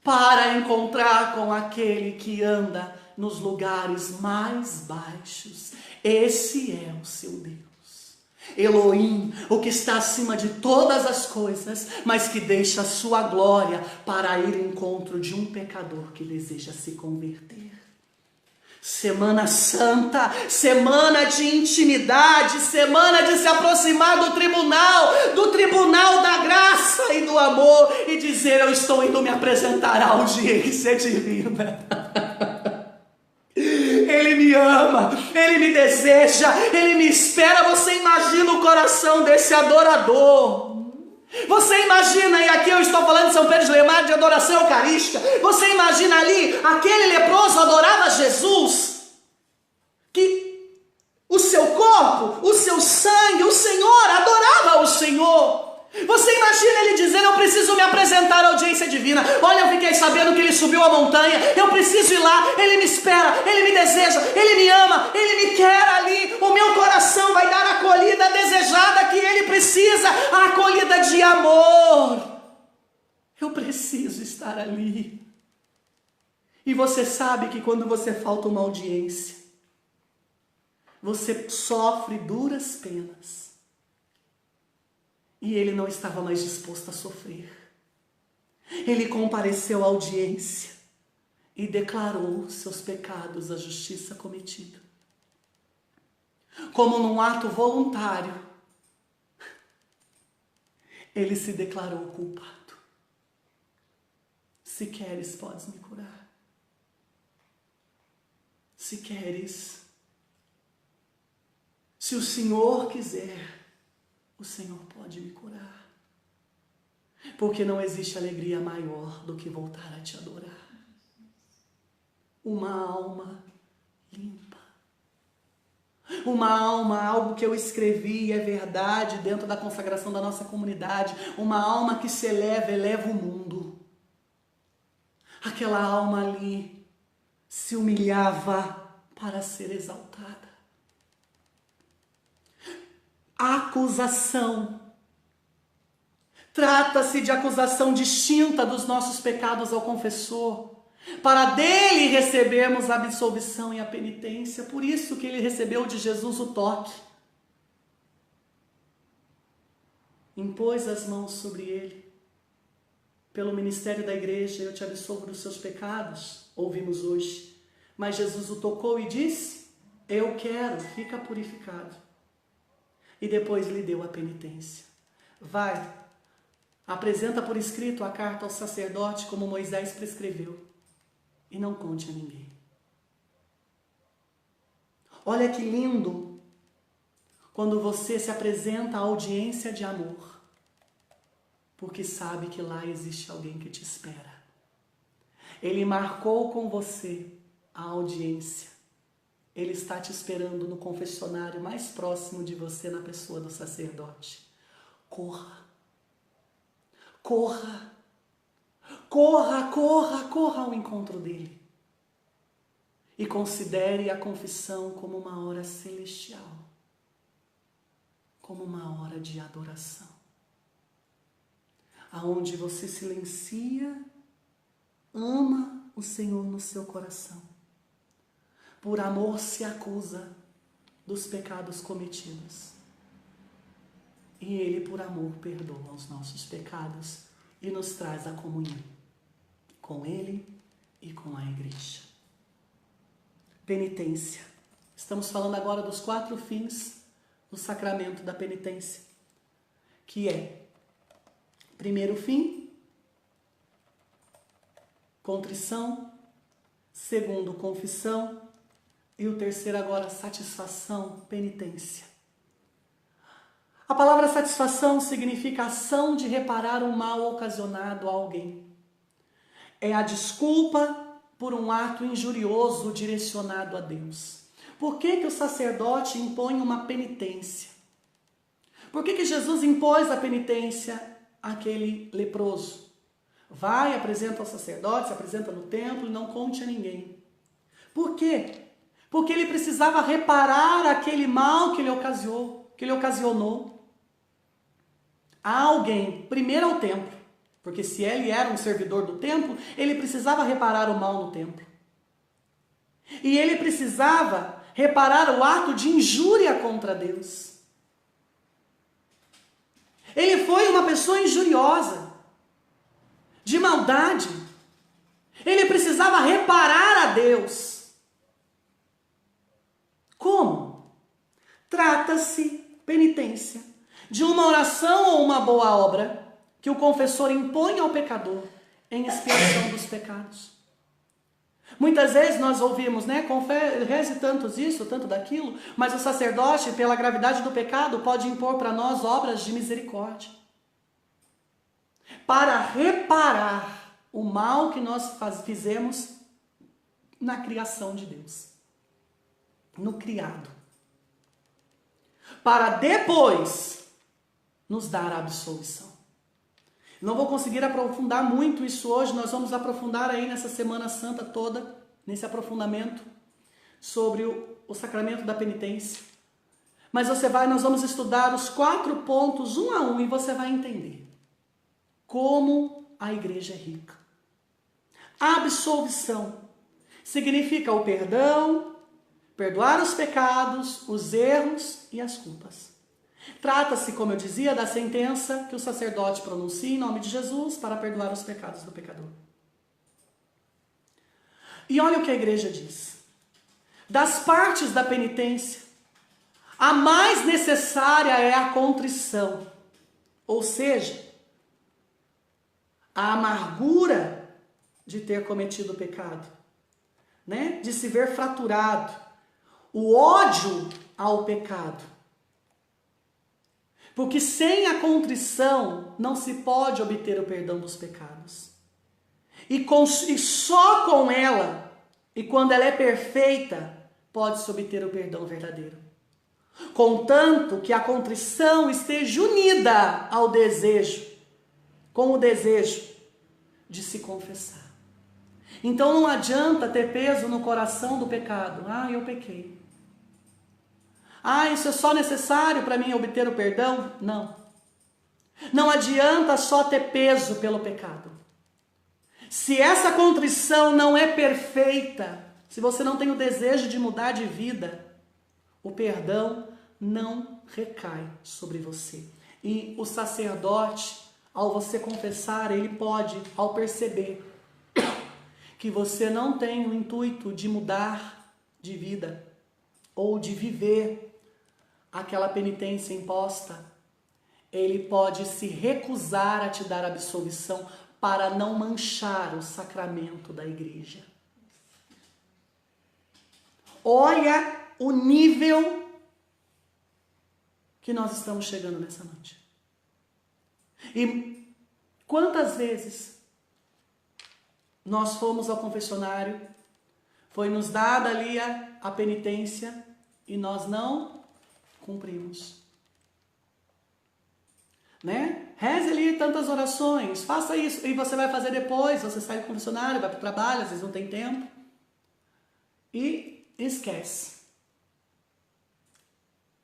para encontrar com aquele que anda nos lugares mais baixos. Esse é o seu Deus, Elohim, o que está acima de todas as coisas, mas que deixa a sua glória para ir ao encontro de um pecador que deseja se converter. Semana Santa, semana de intimidade, semana de se aproximar do tribunal da graça e do amor, e dizer: eu estou indo me apresentar à audiência divina. Ele me ama, Ele me deseja, Ele me espera. Você imagina o coração desse adorador? Você imagina, e aqui eu estou falando de São Pedro de Lemar, de adoração eucarística. Você imagina ali, aquele leproso adorava Jesus, que o seu corpo, o seu sangue, o Senhor, adorava o Senhor. Você imagina ele dizendo: eu preciso me apresentar à audiência divina. Olha, eu fiquei sabendo que ele subiu a montanha, eu preciso ir lá. Ele me espera, ele me deseja, ele me ama, ele me quer ali. O meu coração vai dar a acolhida desejada que ele precisa, a acolhida de amor. Eu preciso estar ali. E você sabe que quando você falta uma audiência, você sofre duras penas. E ele não estava mais disposto a sofrer. Ele compareceu à audiência e declarou seus pecados, a justiça cometida. Como num ato voluntário, ele se declarou culpado. Se queres, podes me curar. Se queres, se o Senhor quiser, o Senhor pode me curar. Porque não existe alegria maior do que voltar a te adorar. Uma alma limpa. Uma alma, algo que eu escrevi e é verdade dentro da consagração da nossa comunidade. Uma alma que se eleva o mundo. Aquela alma ali se humilhava para ser exaltada. Acusação. Trata-se de acusação distinta dos nossos pecados ao confessor, para dele recebermos a absolvição e a penitência. Por isso que ele recebeu de Jesus o toque. Impôs as mãos sobre ele. Pelo ministério da igreja, eu te absolvo dos seus pecados, ouvimos hoje. Mas Jesus o tocou e disse: eu quero, fica purificado. E depois lhe deu a penitência. Vai, apresenta por escrito a carta ao sacerdote como Moisés prescreveu. E não conte a ninguém. Olha que lindo quando você se apresenta à audiência de amor, porque sabe que lá existe alguém que te espera. Ele marcou com você a audiência. Ele está te esperando no confessionário mais próximo de você, na pessoa do sacerdote. Corra. Corra. Corra, corra, corra ao encontro dele. E considere a confissão como uma hora celestial. Como uma hora de adoração. Aonde você silencia, ama o Senhor no seu coração. Por amor se acusa dos pecados cometidos. e Ele, por amor, perdoa os nossos pecados e nos traz a comunhão com Ele e com a igreja. Penitência. Estamos falando agora dos 4 fins do sacramento da penitência, que é, primeiro fim, contrição, segundo, confissão, e o terceiro agora, satisfação, penitência. A palavra satisfação significa ação de reparar o mal ocasionado a alguém. É a desculpa por um ato injurioso direcionado a Deus. Por que o sacerdote impõe uma penitência? Por que Jesus impôs a penitência àquele leproso? Vai, apresenta ao sacerdote, se apresenta no templo e não conte a ninguém. Por quê? Porque ele precisava reparar aquele mal que ele ocasionou a alguém, primeiro ao templo. Porque se ele era um servidor do templo, ele precisava reparar o mal no templo. E ele precisava reparar o ato de injúria contra Deus. Ele foi uma pessoa injuriosa, de maldade. Ele precisava reparar a Deus. Como? Trata-se, penitência, de uma oração ou uma boa obra que o confessor impõe ao pecador em expiação dos pecados. Muitas vezes nós ouvimos, né? Reze tanto isso, tanto daquilo, mas o sacerdote, pela gravidade do pecado, pode impor para nós obras de misericórdia. Para reparar o mal que nós fizemos na criação de Deus. No criado. Para depois nos dar a absolvição. Não vou conseguir aprofundar muito isso hoje, nós vamos aprofundar aí nessa Semana Santa toda, nesse aprofundamento sobre o sacramento da penitência. Mas nós vamos estudar os 4 pontos, um a um, e você vai entender como a igreja é rica. A absolvição significa o perdão, perdoar os pecados, os erros e as culpas. Trata-se, como eu dizia, da sentença que o sacerdote pronuncia em nome de Jesus para perdoar os pecados do pecador. E olha o que a igreja diz. Das partes da penitência, a mais necessária é a contrição, ou seja, a amargura de ter cometido o pecado, né? De se ver fraturado, o ódio ao pecado. Porque sem a contrição não se pode obter o perdão dos pecados. E só com ela, e quando ela é perfeita, pode-se obter o perdão verdadeiro. Contanto que a contrição esteja unida ao desejo, com o desejo de se confessar. Então não adianta ter peso no coração do pecado. Ah, eu pequei. Ah, isso é só necessário para mim obter o perdão? Não. Não adianta só ter peso pelo pecado. Se essa contrição não é perfeita, se você não tem o desejo de mudar de vida, o perdão não recai sobre você. E o sacerdote, ao você confessar, ele pode, ao perceber que você não tem o intuito de mudar de vida ou de viver aquela penitência imposta, ele pode se recusar a te dar absolvição para não manchar o sacramento da igreja. Olha o nível que nós estamos chegando nessa noite. E quantas vezes nós fomos ao confessionário, foi nos dada ali a penitência e nós não cumprimos. Né? Reze ali tantas orações, faça isso, e você vai fazer depois, você sai do confessionário, vai para o trabalho, às vezes não tem tempo, e esquece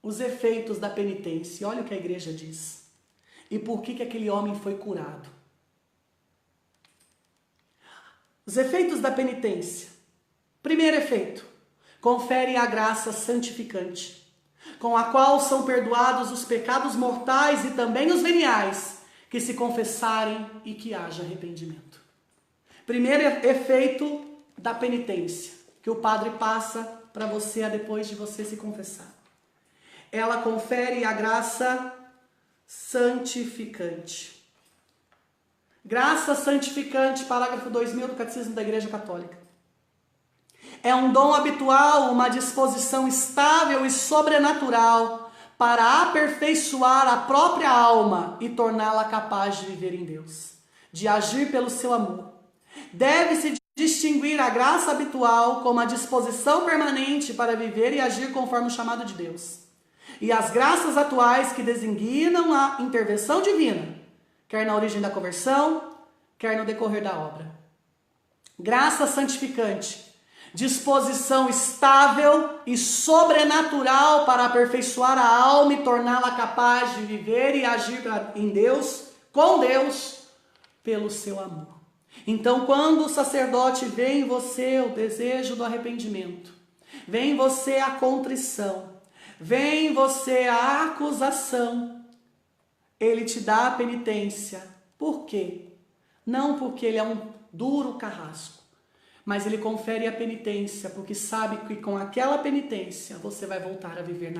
os efeitos da penitência. Olha o que a igreja diz. E por que aquele homem foi curado? Os efeitos da penitência. Primeiro efeito, confere a graça santificante. com a qual são perdoados os pecados mortais e também os veniais, que se confessarem e que haja arrependimento. Primeiro efeito da penitência, que o padre passa para você depois de você se confessar. Ela confere a graça santificante. Graça santificante, parágrafo 2000 do Catecismo da Igreja Católica. É um dom habitual, uma disposição estável e sobrenatural para aperfeiçoar a própria alma e torná-la capaz de viver em Deus, de agir pelo seu amor. Deve-se distinguir a graça habitual como a disposição permanente para viver e agir conforme o chamado de Deus, e as graças atuais que designam a intervenção divina, quer na origem da conversão, quer no decorrer da obra. Graça santificante, disposição estável e sobrenatural para aperfeiçoar a alma e torná-la capaz de viver e agir em Deus, com Deus, pelo seu amor. Então, quando o sacerdote vê em você o desejo do arrependimento, vê em você a contrição, vê em você a acusação, ele te dá a penitência. Por quê? Não porque ele é um duro carrasco, mas ele confere a penitência porque sabe que com aquela penitência você vai voltar a viver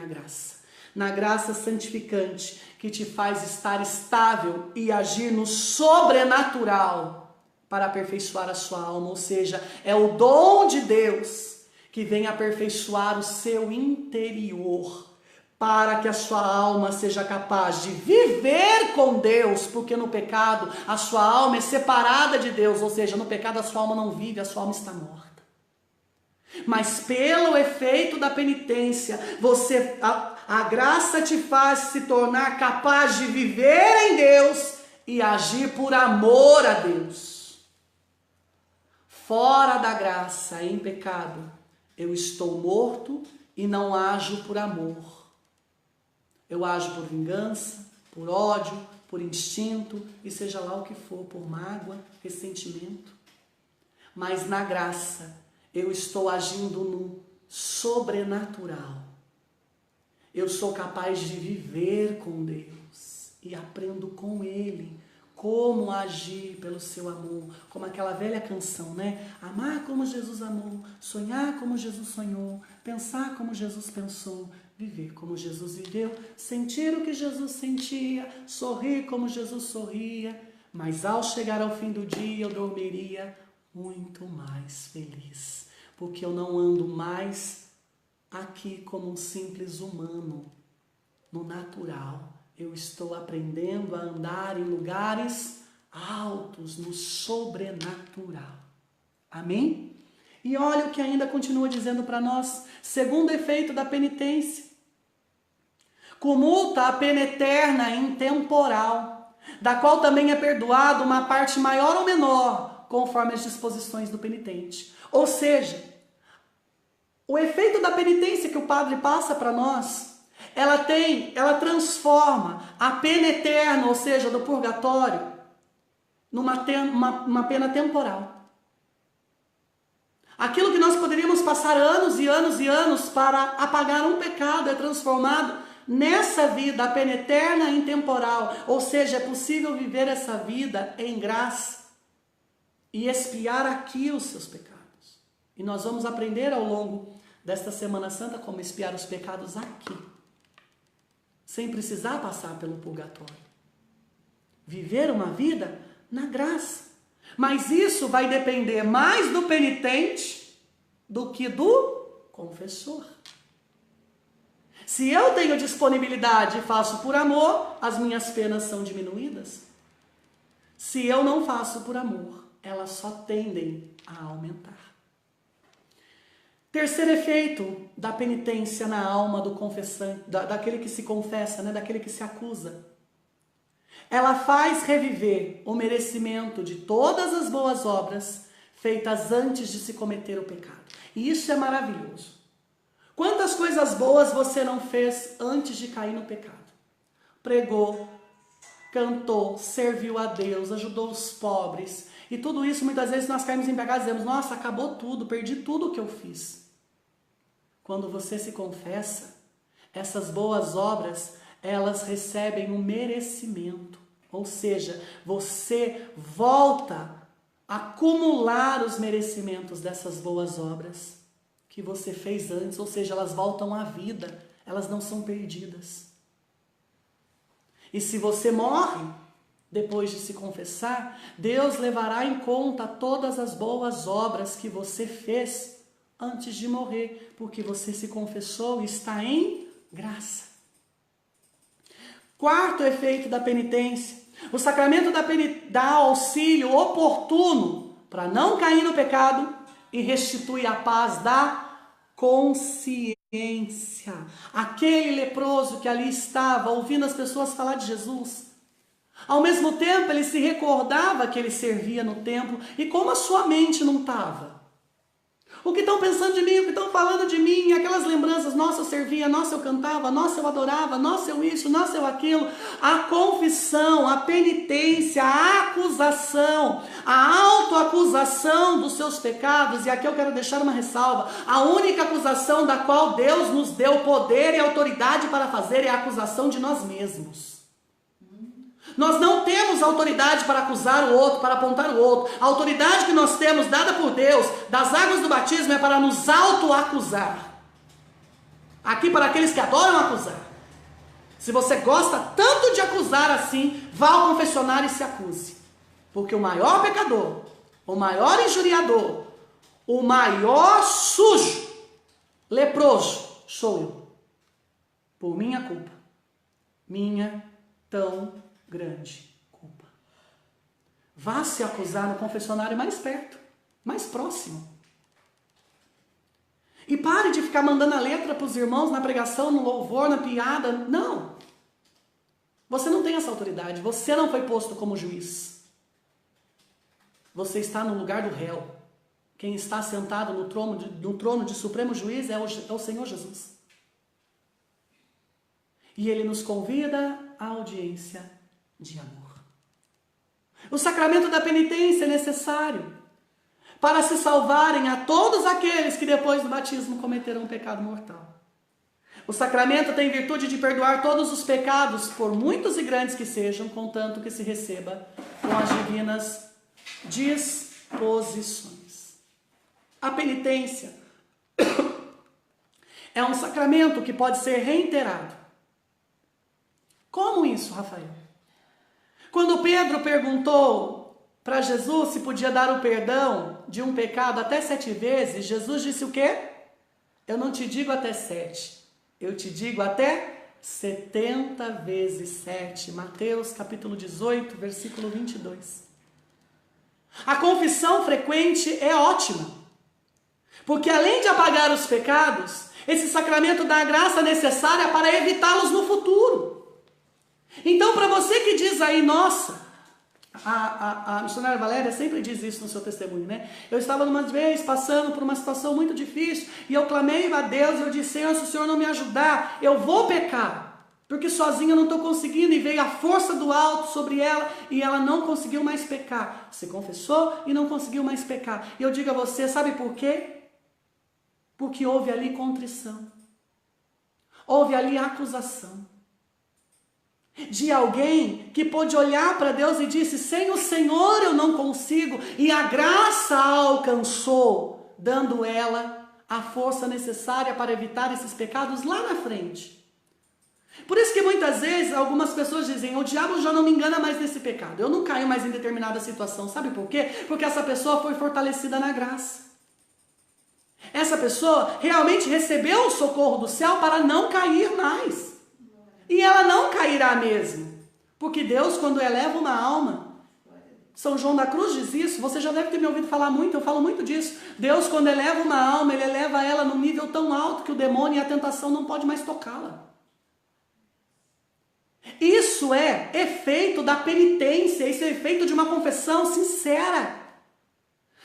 na graça santificante que te faz estar estável e agir no sobrenatural para aperfeiçoar a sua alma, ou seja, é o dom de Deus que vem aperfeiçoar o seu interior, para que a sua alma seja capaz de viver com Deus, porque no pecado a sua alma é separada de Deus, ou seja, no pecado a sua alma não vive, a sua alma está morta. Mas pelo efeito da penitência, a graça te faz se tornar capaz de viver em Deus e agir por amor a Deus. Fora da graça, em pecado, eu estou morto e não ajo por amor. Eu ajo por vingança, por ódio, por instinto e seja lá o que for, por mágoa, ressentimento. Mas na graça, eu estou agindo no sobrenatural. Eu sou capaz de viver com Deus e aprendo com Ele como agir pelo seu amor, como aquela velha canção, né? Amar como Jesus amou, sonhar como Jesus sonhou, pensar como Jesus pensou, viver como Jesus viveu, sentir o que Jesus sentia, sorrir como Jesus sorria, mas ao chegar ao fim do dia eu dormiria muito mais feliz, porque eu não ando mais aqui como um simples humano, no natural. Eu estou aprendendo a andar em lugares altos, no sobrenatural. Amém? E olha o que ainda continua dizendo para nós. Segundo efeito da penitência. Comulta a pena eterna e intemporal, da qual também é perdoado uma parte maior ou menor, conforme as disposições do penitente. Ou seja, o efeito da penitência que o padre passa para nós, ela transforma a pena eterna, ou seja, do purgatório, numa pena temporal. Aquilo que nós poderíamos passar anos e anos e anos para apagar um pecado é transformado nessa vida, a pena eterna e intemporal. Ou seja, é possível viver essa vida em graça e expiar aqui os seus pecados. E nós vamos aprender ao longo desta Semana Santa como expiar os pecados aqui, sem precisar passar pelo purgatório. Viver uma vida na graça. Mas isso vai depender mais do penitente do que do confessor. Se eu tenho disponibilidade e faço por amor, as minhas penas são diminuídas. Se eu não faço por amor, elas só tendem a aumentar. Terceiro efeito da penitência na alma do confessante, daquele que se confessa, né, daquele que se acusa. Ela faz reviver o merecimento de todas as boas obras feitas antes de se cometer o pecado. E isso é maravilhoso. Quantas coisas boas você não fez antes de cair no pecado? Pregou, cantou, serviu a Deus, ajudou os pobres. E tudo isso, muitas vezes, nós caímos em pecado e dizemos, nossa, acabou tudo, perdi tudo o que eu fiz. Quando você se confessa, essas boas obras, elas recebem um merecimento. Ou seja, você volta a acumular os merecimentos dessas boas obras que você fez antes. Ou seja, elas voltam à vida, elas não são perdidas. E se você morre, depois de se confessar, Deus levará em conta todas as boas obras que você fez antes de morrer, porque você se confessou e está em graça. Quarto efeito da penitência: o sacramento dá auxílio oportuno para não cair no pecado e restitui a paz da consciência. Aquele leproso que ali estava ouvindo as pessoas falar de Jesus, ao mesmo tempo ele se recordava que ele servia no templo, e como a sua mente não estava? O que estão pensando de mim, o que estão falando de mim, aquelas lembranças, nossa eu servia, nossa eu cantava, nossa eu adorava, nossa eu isso, nossa eu aquilo. A confissão, a penitência, a acusação, a autoacusação dos seus pecados, e aqui eu quero deixar uma ressalva: a única acusação da qual Deus nos deu poder e autoridade para fazer é a acusação de nós mesmos. Nós não temos autoridade para acusar o outro, para apontar o outro. A autoridade que nós temos, dada por Deus, das águas do batismo, é para nos autoacusar. Aqui, para aqueles que adoram acusar. Se você gosta tanto de acusar assim, vá ao confessionário e se acuse. Porque o maior pecador, o maior injuriador, o maior sujo, leproso, sou eu. Por minha culpa. Minha tão grande culpa. Vá se acusar no confessionário mais perto, mais próximo. E pare de ficar mandando a letra para os irmãos na pregação, no louvor, na piada. Não. Você não tem essa autoridade. Você não foi posto como juiz. Você está no lugar do réu. Quem está sentado no trono de supremo juiz é o Senhor Jesus. E Ele nos convida à audiência de amor. O sacramento da penitência é necessário para se salvarem a todos aqueles que depois do batismo cometeram um pecado mortal. O sacramento tem virtude de perdoar todos os pecados, por muitos e grandes que sejam, contanto que se receba com as divinas disposições. A penitência é um sacramento que pode ser reiterado. Como isso, Rafael? Quando Pedro perguntou para Jesus se podia dar o perdão de um pecado até 7 vezes, Jesus disse o quê? Eu não te digo até 7, eu te digo até 70 vezes 7. Mateus capítulo 18, versículo 22. A confissão frequente é ótima, porque além de apagar os pecados, esse sacramento dá a graça necessária para evitá-los no futuro. Então, para você que diz aí, nossa, a missionária Valéria sempre diz isso no seu testemunho, né? Eu estava numa vez passando por uma situação muito difícil e eu clamei a Deus e eu disse: Senhor, se o Senhor não me ajudar, eu vou pecar, porque sozinha eu não estou conseguindo, e veio a força do alto sobre ela e ela não conseguiu mais pecar. Se confessou e não conseguiu mais pecar. E eu digo a você, sabe por quê? Porque houve ali contrição, houve ali acusação de alguém que pôde olhar para Deus e disse: sem o Senhor eu não consigo, e a graça a alcançou, dando ela a força necessária para evitar esses pecados lá na frente. Por isso que muitas vezes algumas pessoas dizem: o diabo já não me engana mais nesse pecado, eu não caio mais em determinada situação. Sabe por quê? Porque essa pessoa foi fortalecida na graça. Essa pessoa realmente recebeu o socorro do céu para não cair mais. E ela não cairá mesmo. Porque Deus, quando eleva uma alma, São João da Cruz diz isso, você já deve ter me ouvido falar muito, eu falo muito disso. Deus, quando eleva uma alma, Ele eleva ela num nível tão alto que o demônio e a tentação não pode mais tocá-la. Isso é efeito da penitência, isso é efeito de uma confissão sincera.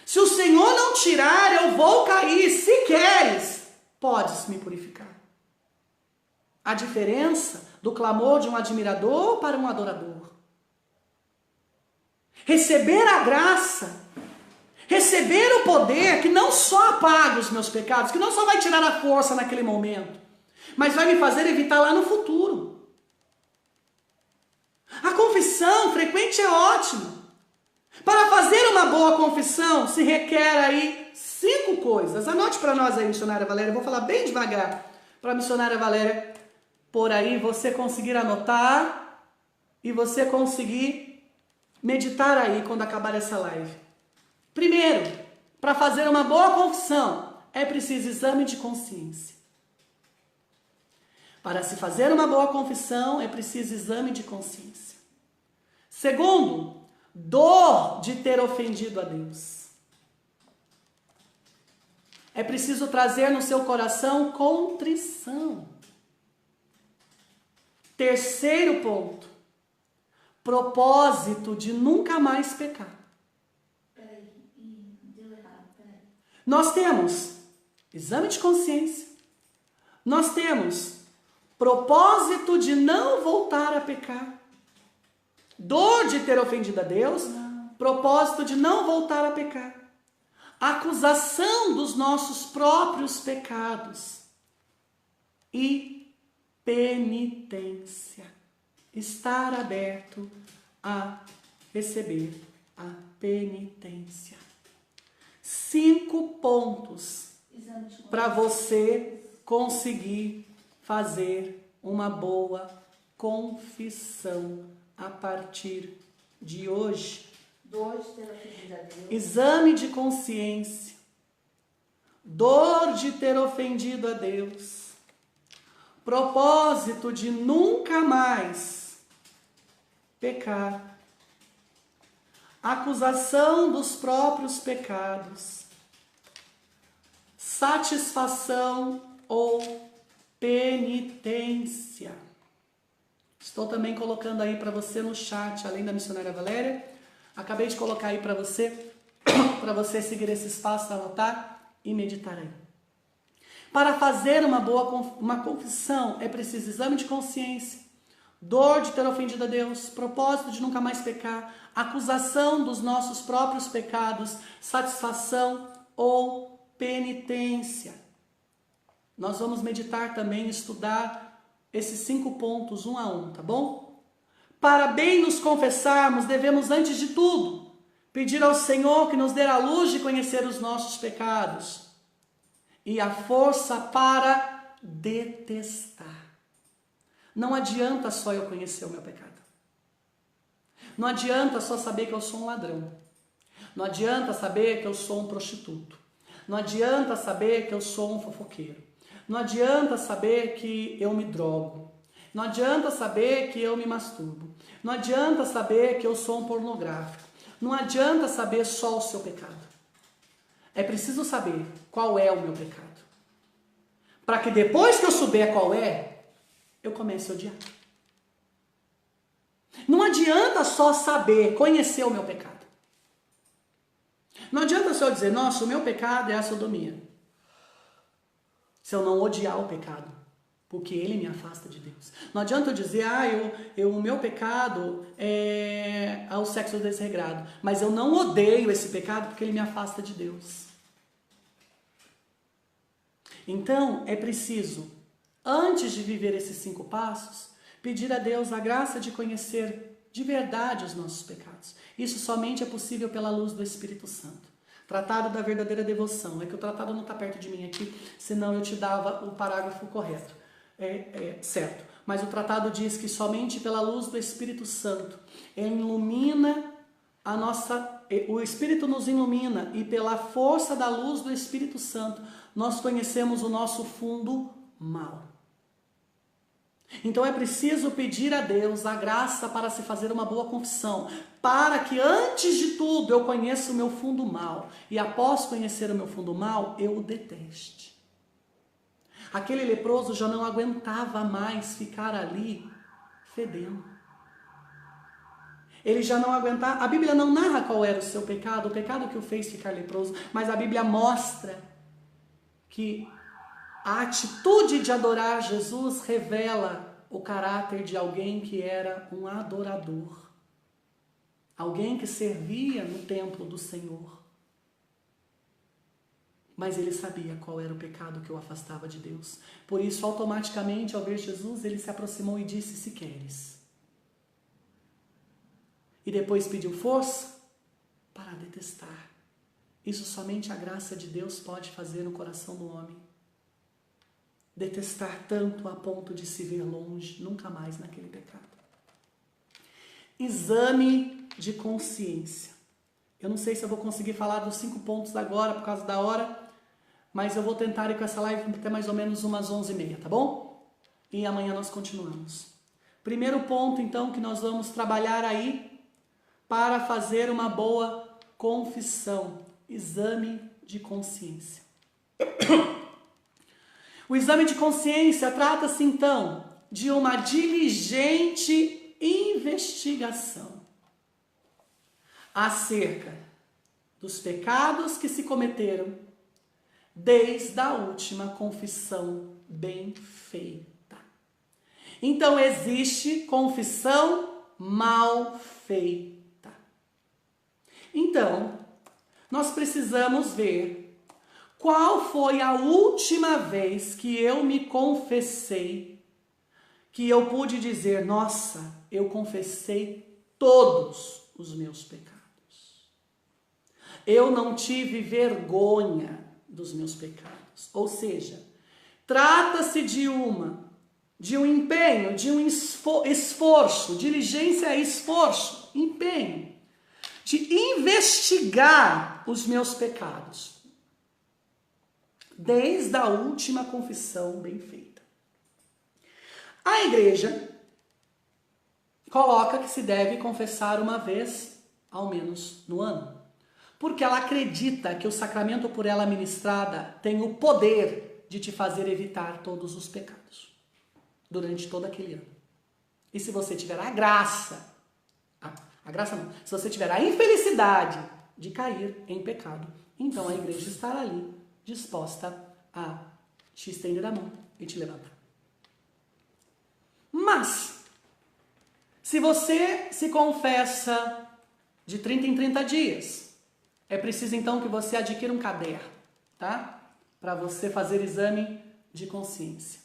Se o Senhor não tirar, eu vou cair. Se queres, podes me purificar. A diferença do clamor de um admirador para um adorador. Receber a graça, receber o poder que não só apaga os meus pecados, que não só vai tirar a força naquele momento, mas vai me fazer evitar lá no futuro. A confissão frequente é ótima. Para fazer uma boa confissão, se requer aí 5 coisas. Anote para nós aí, missionária Valéria. Eu vou falar bem devagar para a missionária Valéria, por aí você conseguir anotar e você conseguir meditar aí quando acabar essa live. Primeiro, para fazer uma boa confissão, é preciso exame de consciência. Para se fazer uma boa confissão, é preciso exame de consciência. Segundo, dor de ter ofendido a Deus. É preciso trazer no seu coração contrição. Terceiro ponto, propósito de nunca mais pecar. Nós temos exame de consciência, nós temos propósito de não voltar a pecar, dor de ter ofendido a Deus, propósito de não voltar a pecar, acusação dos nossos próprios pecados e penitência, estar aberto a receber a penitência. 5 pontos para você conseguir fazer uma boa confissão a partir de hoje. 2, ter ofendido a Deus. Exame de consciência, dor de ter ofendido a Deus, propósito de nunca mais pecar, acusação dos próprios pecados, satisfação ou penitência. Estou também colocando aí para você no chat, além da missionária Valéria, acabei de colocar aí para você seguir esse espaço, anotar e meditar aí. Para fazer uma confissão, é preciso exame de consciência, dor de ter ofendido a Deus, propósito de nunca mais pecar, acusação dos nossos próprios pecados, satisfação ou penitência. Nós vamos meditar também, estudar esses 5 pontos um a um, tá bom? Para bem nos confessarmos, devemos antes de tudo pedir ao Senhor que nos dê a luz de conhecer os nossos pecados e a força para detestar. Não adianta só eu conhecer o meu pecado. Não adianta só saber que eu sou um ladrão. Não adianta saber que eu sou um prostituto. Não adianta saber que eu sou um fofoqueiro. Não adianta saber que eu me drogo. Não adianta saber que eu me masturbo. Não adianta saber que eu sou um pornográfico. Não adianta saber só o seu pecado. É preciso saber qual é o meu pecado. Para que depois que eu souber qual é, eu comece a odiar. Não adianta só saber, conhecer o meu pecado. Não adianta só dizer, nossa, o meu pecado é a sodomia. Se eu não odiar o pecado, porque ele me afasta de Deus. Não adianta eu dizer, o meu pecado é o sexo desregrado, mas eu não odeio esse pecado porque ele me afasta de Deus. Então, é preciso, antes de viver esses 5 passos, pedir a Deus a graça de conhecer de verdade os nossos pecados. Isso somente é possível pela luz do Espírito Santo. Tratado da verdadeira devoção. É que o tratado não está perto de mim aqui, senão eu te dava o parágrafo correto. Certo. Mas o tratado diz que somente pela luz do Espírito Santo ilumina a nossa... O Espírito nos ilumina e pela força da luz do Espírito Santo nós conhecemos o nosso fundo mal. Então é preciso pedir a Deus a graça para se fazer uma boa confissão, para que antes de tudo eu conheça o meu fundo mal e após conhecer o meu fundo mal, eu o deteste. Aquele leproso já não aguentava mais ficar ali fedendo. Ele já não aguentava. A Bíblia não narra qual era o seu pecado, o pecado que o fez ficar leproso, mas a Bíblia mostra que a atitude de adorar Jesus revela o caráter de alguém que era um adorador. Alguém que servia no templo do Senhor. Mas ele sabia qual era o pecado que o afastava de Deus. Por isso, automaticamente, ao ver Jesus, ele se aproximou e disse: se queres. E depois pediu força para detestar. Isso somente a graça de Deus pode fazer no coração do homem. Detestar tanto a ponto de se ver longe, nunca mais naquele pecado. Exame de consciência. Eu não sei se eu vou conseguir falar dos 5 pontos agora por causa da hora, mas eu vou tentar ir com essa live até mais ou menos umas 11h30, tá bom? E amanhã nós continuamos. Primeiro ponto, então, que nós vamos trabalhar aí para fazer uma boa confissão. Exame de consciência. O exame de consciência trata-se, então, de uma diligente investigação acerca dos pecados que se cometeram desde a última confissão bem feita. Então, existe confissão mal feita. Então, nós precisamos ver qual foi a última vez que eu me confessei, que eu pude dizer: nossa, eu confessei todos os meus pecados. Eu não tive vergonha dos meus pecados. Ou seja, trata-se de um empenho, de um esforço. Diligência é esforço, empenho, de investigar os meus pecados desde a última confissão bem feita. A igreja coloca que se deve confessar uma vez, ao menos, no ano, porque ela acredita que o sacramento por ela ministrada tem o poder de te fazer evitar todos os pecados durante todo aquele ano. E se você tiver a graça não, se você tiver a infelicidade de cair em pecado, então a igreja estará ali disposta a te estender a mão e te levantar. Mas, se você se confessa de 30 em 30 dias, é preciso então que você adquira um caderno, tá? Para você fazer exame de consciência.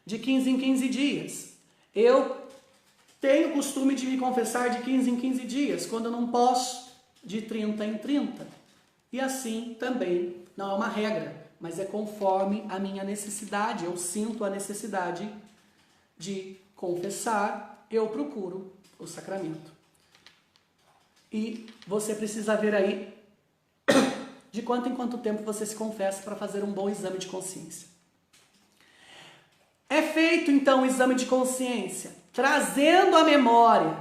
De 15 em 15 dias. Eu tenho o costume de me confessar de 15 em 15 dias, quando eu não posso, de 30 em 30. E assim também, não é uma regra, mas é conforme a minha necessidade. Eu sinto a necessidade de confessar, eu procuro o sacramento. E você precisa ver aí de quanto em quanto tempo você se confessa para fazer um bom exame de consciência. É feito então o exame de consciência, trazendo a memória,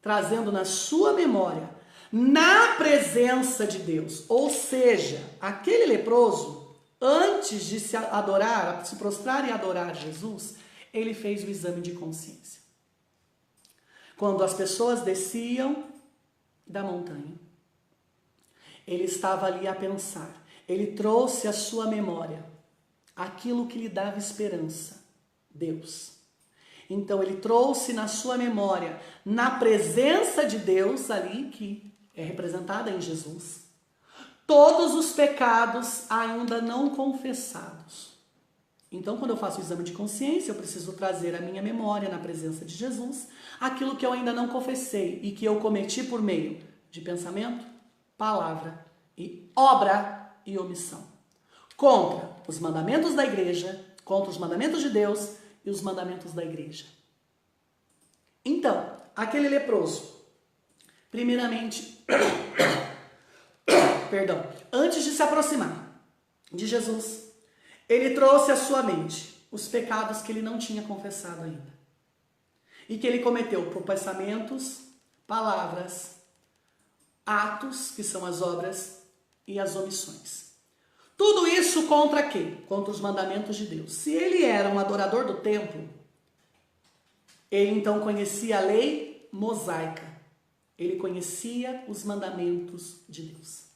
trazendo na sua memória, na presença de Deus. Ou seja, aquele leproso, antes de se adorar, se prostrar e adorar Jesus, ele fez o exame de consciência. Quando as pessoas desciam da montanha, ele estava ali a pensar. Ele trouxe à sua memória aquilo que lhe dava esperança, Deus. Então ele trouxe na sua memória, na presença de Deus ali, que é representada em Jesus, todos os pecados ainda não confessados. Então, quando eu faço o exame de consciência, eu preciso trazer à minha memória, na presença de Jesus, aquilo que eu ainda não confessei e que eu cometi por meio de pensamento, palavra e obra e omissão. Contra os mandamentos da igreja, contra os mandamentos de Deus e os mandamentos da igreja. Então, aquele leproso, primeiramente, antes de se aproximar de Jesus, ele trouxe à sua mente os pecados que ele não tinha confessado ainda. E que ele cometeu por pensamentos, palavras, atos, que são as obras, e as omissões. Tudo isso contra quê? Contra os mandamentos de Deus. Se ele era um adorador do templo, ele então conhecia a lei mosaica. Ele conhecia os mandamentos de Deus.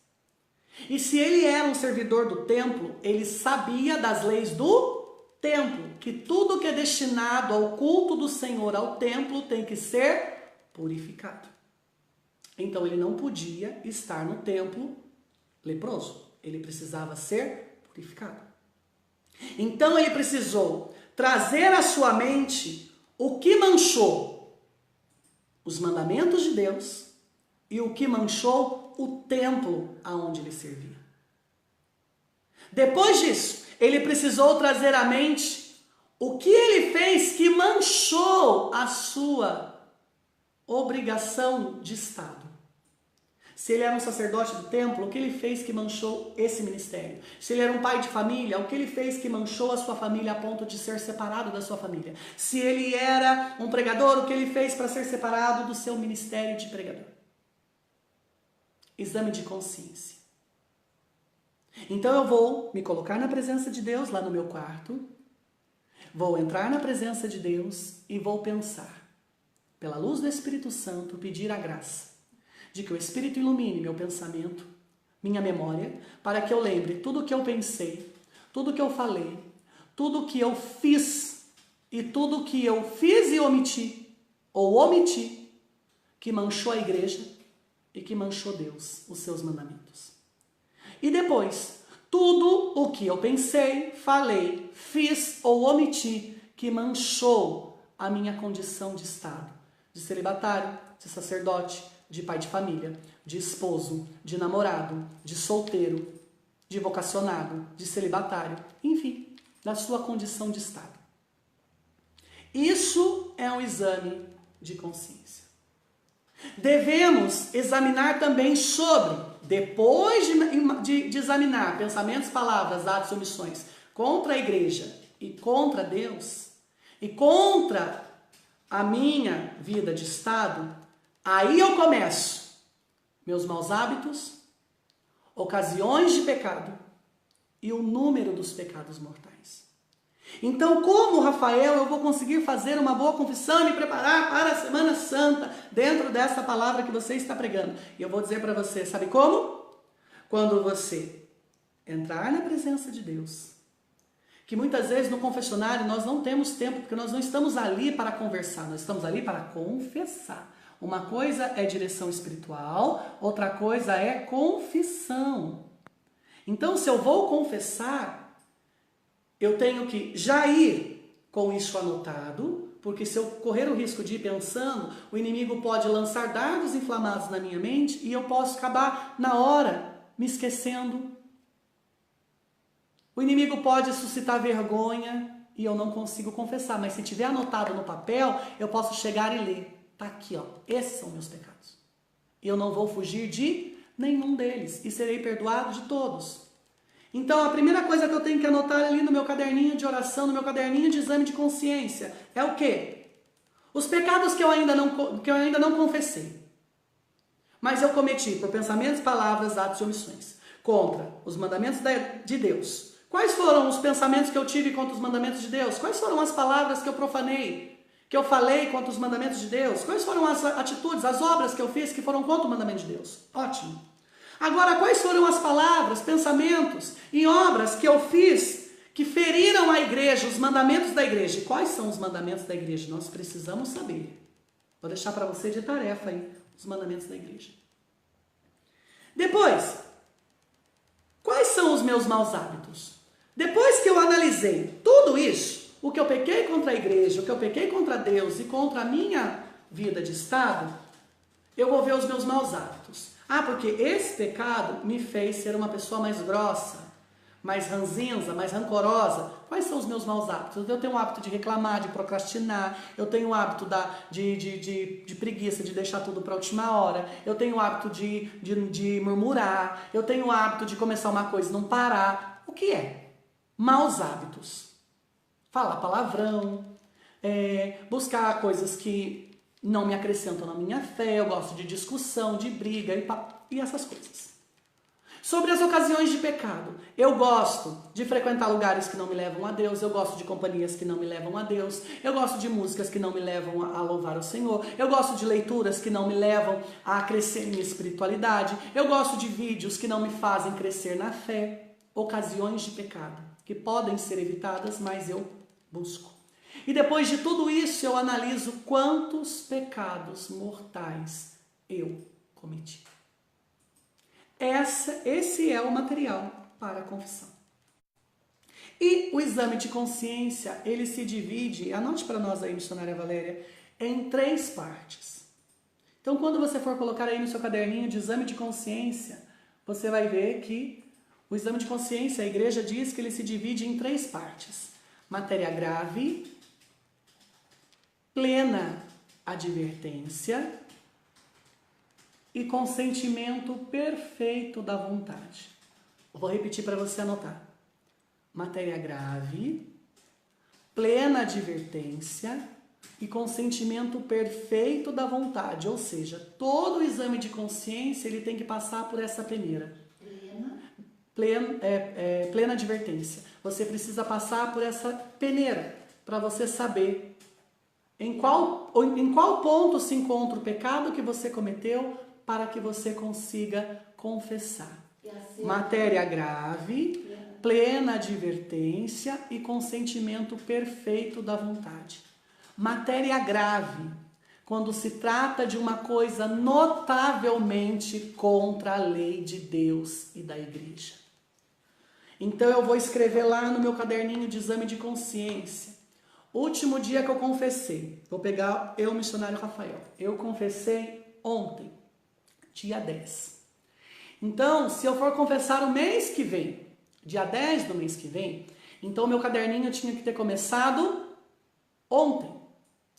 E se ele era um servidor do templo, ele sabia das leis do templo, que tudo que é destinado ao culto do Senhor, ao templo, tem que ser purificado. Então ele não podia estar no templo leproso. ele precisava ser purificado. Então ele precisou trazer à sua mente o que manchou os mandamentos de Deus e o que manchou o templo aonde ele servia. Depois disso, ele precisou trazer à mente o que ele fez que manchou a sua obrigação de Estado. Se ele era um sacerdote do templo, o que ele fez que manchou esse ministério? Se ele era um pai de família, o que ele fez que manchou a sua família a ponto de ser separado da sua família? Se ele era um pregador, o que ele fez para ser separado do seu ministério de pregador? Exame de consciência. Então eu vou me colocar na presença de Deus lá no meu quarto, vou entrar na presença de Deus e vou pensar, pela luz do Espírito Santo, pedir a graça de que o Espírito ilumine meu pensamento, minha memória, para que eu lembre tudo o que eu pensei, tudo o que eu falei, tudo o que eu fiz e tudo o que eu fiz e omiti, ou omiti, que manchou a igreja e que manchou Deus, os seus mandamentos. E depois, tudo o que eu pensei, falei, fiz ou omiti, que manchou a minha condição de estado, de celibatário, de sacerdote, de pai de família, de esposo, de namorado, de solteiro, de vocacionado, de celibatário, enfim, da sua condição de estado. Isso é um exame de consciência. Devemos examinar também sobre, depois de examinar pensamentos, palavras, atos e omissões contra a igreja e contra Deus, e contra a minha vida de estado, aí eu começo meus maus hábitos, ocasiões de pecado e o número dos pecados mortais. Então, como Rafael, eu vou conseguir fazer uma boa confissão e me preparar para a Semana Santa dentro dessa palavra que você está pregando? E eu vou dizer para você, sabe como? Quando você entrar na presença de Deus, que muitas vezes no confessionário nós não temos tempo, porque nós não estamos ali para conversar, nós estamos ali para confessar. Uma coisa é direção espiritual, outra coisa é confissão. Então, se eu vou confessar, eu tenho que já ir com isso anotado, porque se eu correr o risco de ir pensando, o inimigo pode lançar dardos inflamados na minha mente e eu posso acabar na hora me esquecendo. O inimigo pode suscitar vergonha e eu não consigo confessar, mas se tiver anotado no papel, eu posso chegar e ler. Tá aqui, ó. Esses são meus pecados. Eu não vou fugir de nenhum deles e serei perdoado de todos. Então, a primeira coisa que eu tenho que anotar ali no meu caderninho de oração, no meu caderninho de exame de consciência, é o quê? Os pecados que eu ainda não confessei, mas eu cometi por pensamentos, palavras, atos e omissões, contra os mandamentos de Deus. Quais foram os pensamentos que eu tive contra os mandamentos de Deus? Quais foram as palavras que eu profanei, que eu falei contra os mandamentos de Deus? Quais foram as atitudes, as obras que eu fiz que foram contra o mandamento de Deus? Ótimo. Agora, quais foram as palavras, pensamentos e obras que eu fiz que feriram a igreja, os mandamentos da igreja? E quais são os mandamentos da igreja? Nós precisamos saber. Vou deixar para você de tarefa aí, os mandamentos da igreja. Depois, quais são os meus maus hábitos? Depois que eu analisei tudo isso, o que eu pequei contra a igreja, o que eu pequei contra Deus e contra a minha vida de estado, eu vou ver os meus maus hábitos. Ah, porque esse pecado me fez ser uma pessoa mais grossa, mais ranzinza, mais rancorosa. Quais são os meus maus hábitos? Eu tenho o hábito de reclamar, de procrastinar, eu tenho o hábito de preguiça, de deixar tudo para a última hora, eu tenho o hábito de murmurar, eu tenho o hábito de começar uma coisa e não parar. O que é? Maus hábitos. Falar palavrão, buscar coisas que não me acrescentam na minha fé, eu gosto de discussão, de briga e essas coisas. Sobre as ocasiões de pecado, eu gosto de frequentar lugares que não me levam a Deus, eu gosto de companhias que não me levam a Deus, eu gosto de músicas que não me levam a louvar o Senhor, eu gosto de leituras que não me levam a crescer em espiritualidade, eu gosto de vídeos que não me fazem crescer na fé. Ocasiões de pecado, que podem ser evitadas, mas eu busco. E depois de tudo isso, eu analiso quantos pecados mortais eu cometi. Esse é o material para a confissão. E o exame de consciência, ele se divide, anote para nós aí, missionária Valéria, em 3 partes. Então, quando você for colocar aí no seu caderninho de exame de consciência, você vai ver que o exame de consciência, a igreja diz que ele se divide em 3 partes. Matéria grave, plena advertência e consentimento perfeito da vontade. Eu vou repetir para você anotar. Matéria grave, plena advertência e consentimento perfeito da vontade. Ou seja, todo o exame de consciência ele tem que passar por essa peneira. Plena advertência. Você precisa passar por essa peneira para você saber em qual ponto se encontra o pecado que você cometeu para que você consiga confessar. Matéria grave, plena advertência e consentimento perfeito da vontade. Matéria grave, quando se trata de uma coisa notavelmente contra a lei de Deus e da igreja. Então eu vou escrever lá no meu caderninho de exame de consciência. Último dia que eu confessei. Vou pegar eu, missionário Rafael. Eu confessei ontem, dia 10. Então, se eu for confessar o mês que vem, dia 10 do mês que vem, então meu caderninho tinha que ter começado ontem.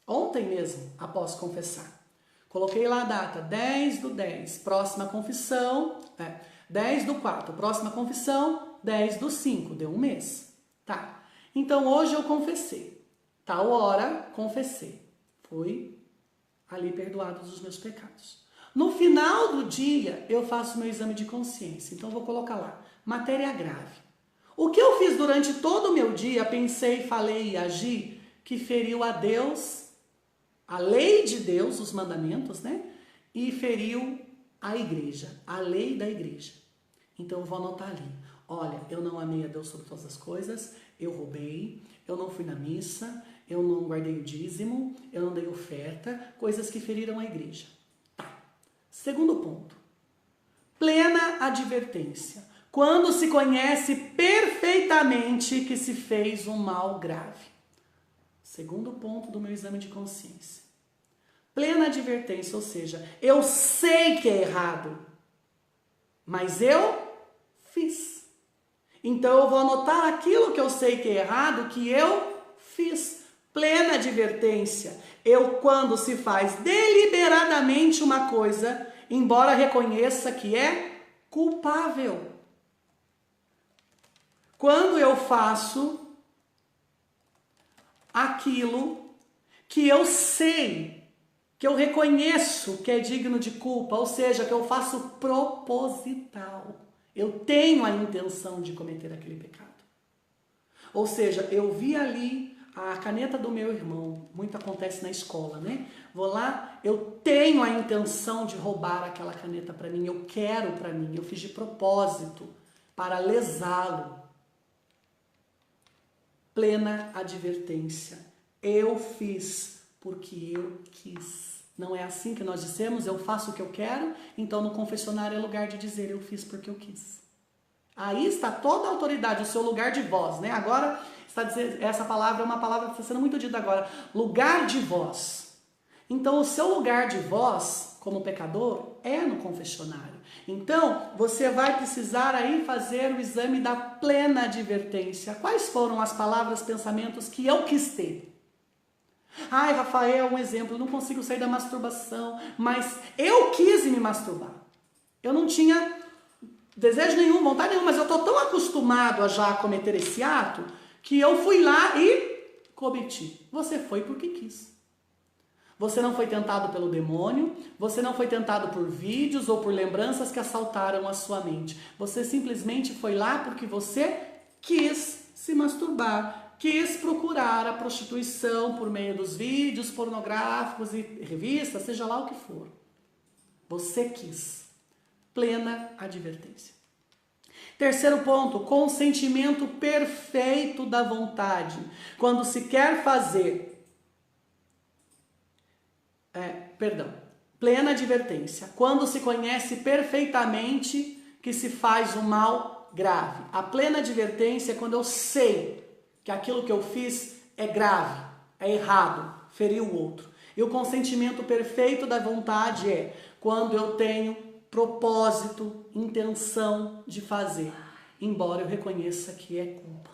Ontem mesmo, após confessar. Coloquei lá a data, 10/10, próxima confissão, 10/4, próxima confissão, 10/5, deu um mês. Tá. Então hoje eu confessei. Tal hora, confessei. Fui ali perdoado dos meus pecados. No final do dia, eu faço meu exame de consciência. Então, vou colocar lá, matéria grave. O que eu fiz durante todo o meu dia, pensei, falei e agi, que feriu a Deus, a lei de Deus, os mandamentos, né? E feriu a igreja, a lei da igreja. Então, eu vou anotar ali. Olha, eu não amei a Deus sobre todas as coisas, eu roubei, eu não fui na missa, eu não guardei o dízimo, eu não dei oferta, coisas que feriram a igreja. Segundo ponto, plena advertência. Quando se conhece perfeitamente que se fez um mal grave. Segundo ponto do meu exame de consciência. Plena advertência, ou seja, eu sei que é errado, mas eu fiz. Então eu vou anotar aquilo que eu sei que é errado, que eu fiz. Plena advertência. Quando se faz deliberadamente uma coisa, embora reconheça que é culpável. Quando eu faço aquilo que eu sei, que eu reconheço que é digno de culpa, ou seja, que eu faço proposital. Eu tenho a intenção de cometer aquele pecado. Ou seja, eu vi ali a caneta do meu irmão, muito acontece na escola, né? Vou lá, eu tenho a intenção de roubar aquela caneta para mim, eu quero para mim, eu fiz de propósito para lesá-lo. Plena advertência. Eu fiz porque eu quis. Não é assim que nós dissemos, eu faço o que eu quero, então no confessionário é lugar de dizer eu fiz porque eu quis. Aí está toda a autoridade, o seu lugar de voz, né? Agora, está dizendo, essa palavra é uma palavra que está sendo muito dita agora, lugar de voz. Então, o seu lugar de voz, como pecador, é no confessionário. Então, você vai precisar aí fazer o exame da plena advertência. Quais foram as palavras, pensamentos que eu quis ter? Ai, Rafael, um exemplo, eu não consigo sair da masturbação, mas eu quis me masturbar. Eu não tinha desejo nenhum, vontade nenhuma, mas eu estou tão acostumado a já cometer esse ato que eu fui lá e cometi. Você foi porque quis. Você não foi tentado pelo demônio, você não foi tentado por vídeos ou por lembranças que assaltaram a sua mente. Você simplesmente foi lá porque você quis se masturbar, quis procurar a prostituição por meio dos vídeos pornográficos e revistas, seja lá o que for. Você quis. Plena advertência. Terceiro ponto, consentimento perfeito da vontade. Quando se quer fazer, plena advertência. Quando se conhece perfeitamente que se faz um mal grave. A plena advertência é quando eu sei que aquilo que eu fiz é grave, é errado, feriu o outro. E o consentimento perfeito da vontade é quando eu tenho propósito, intenção de fazer, embora eu reconheça que é culpa,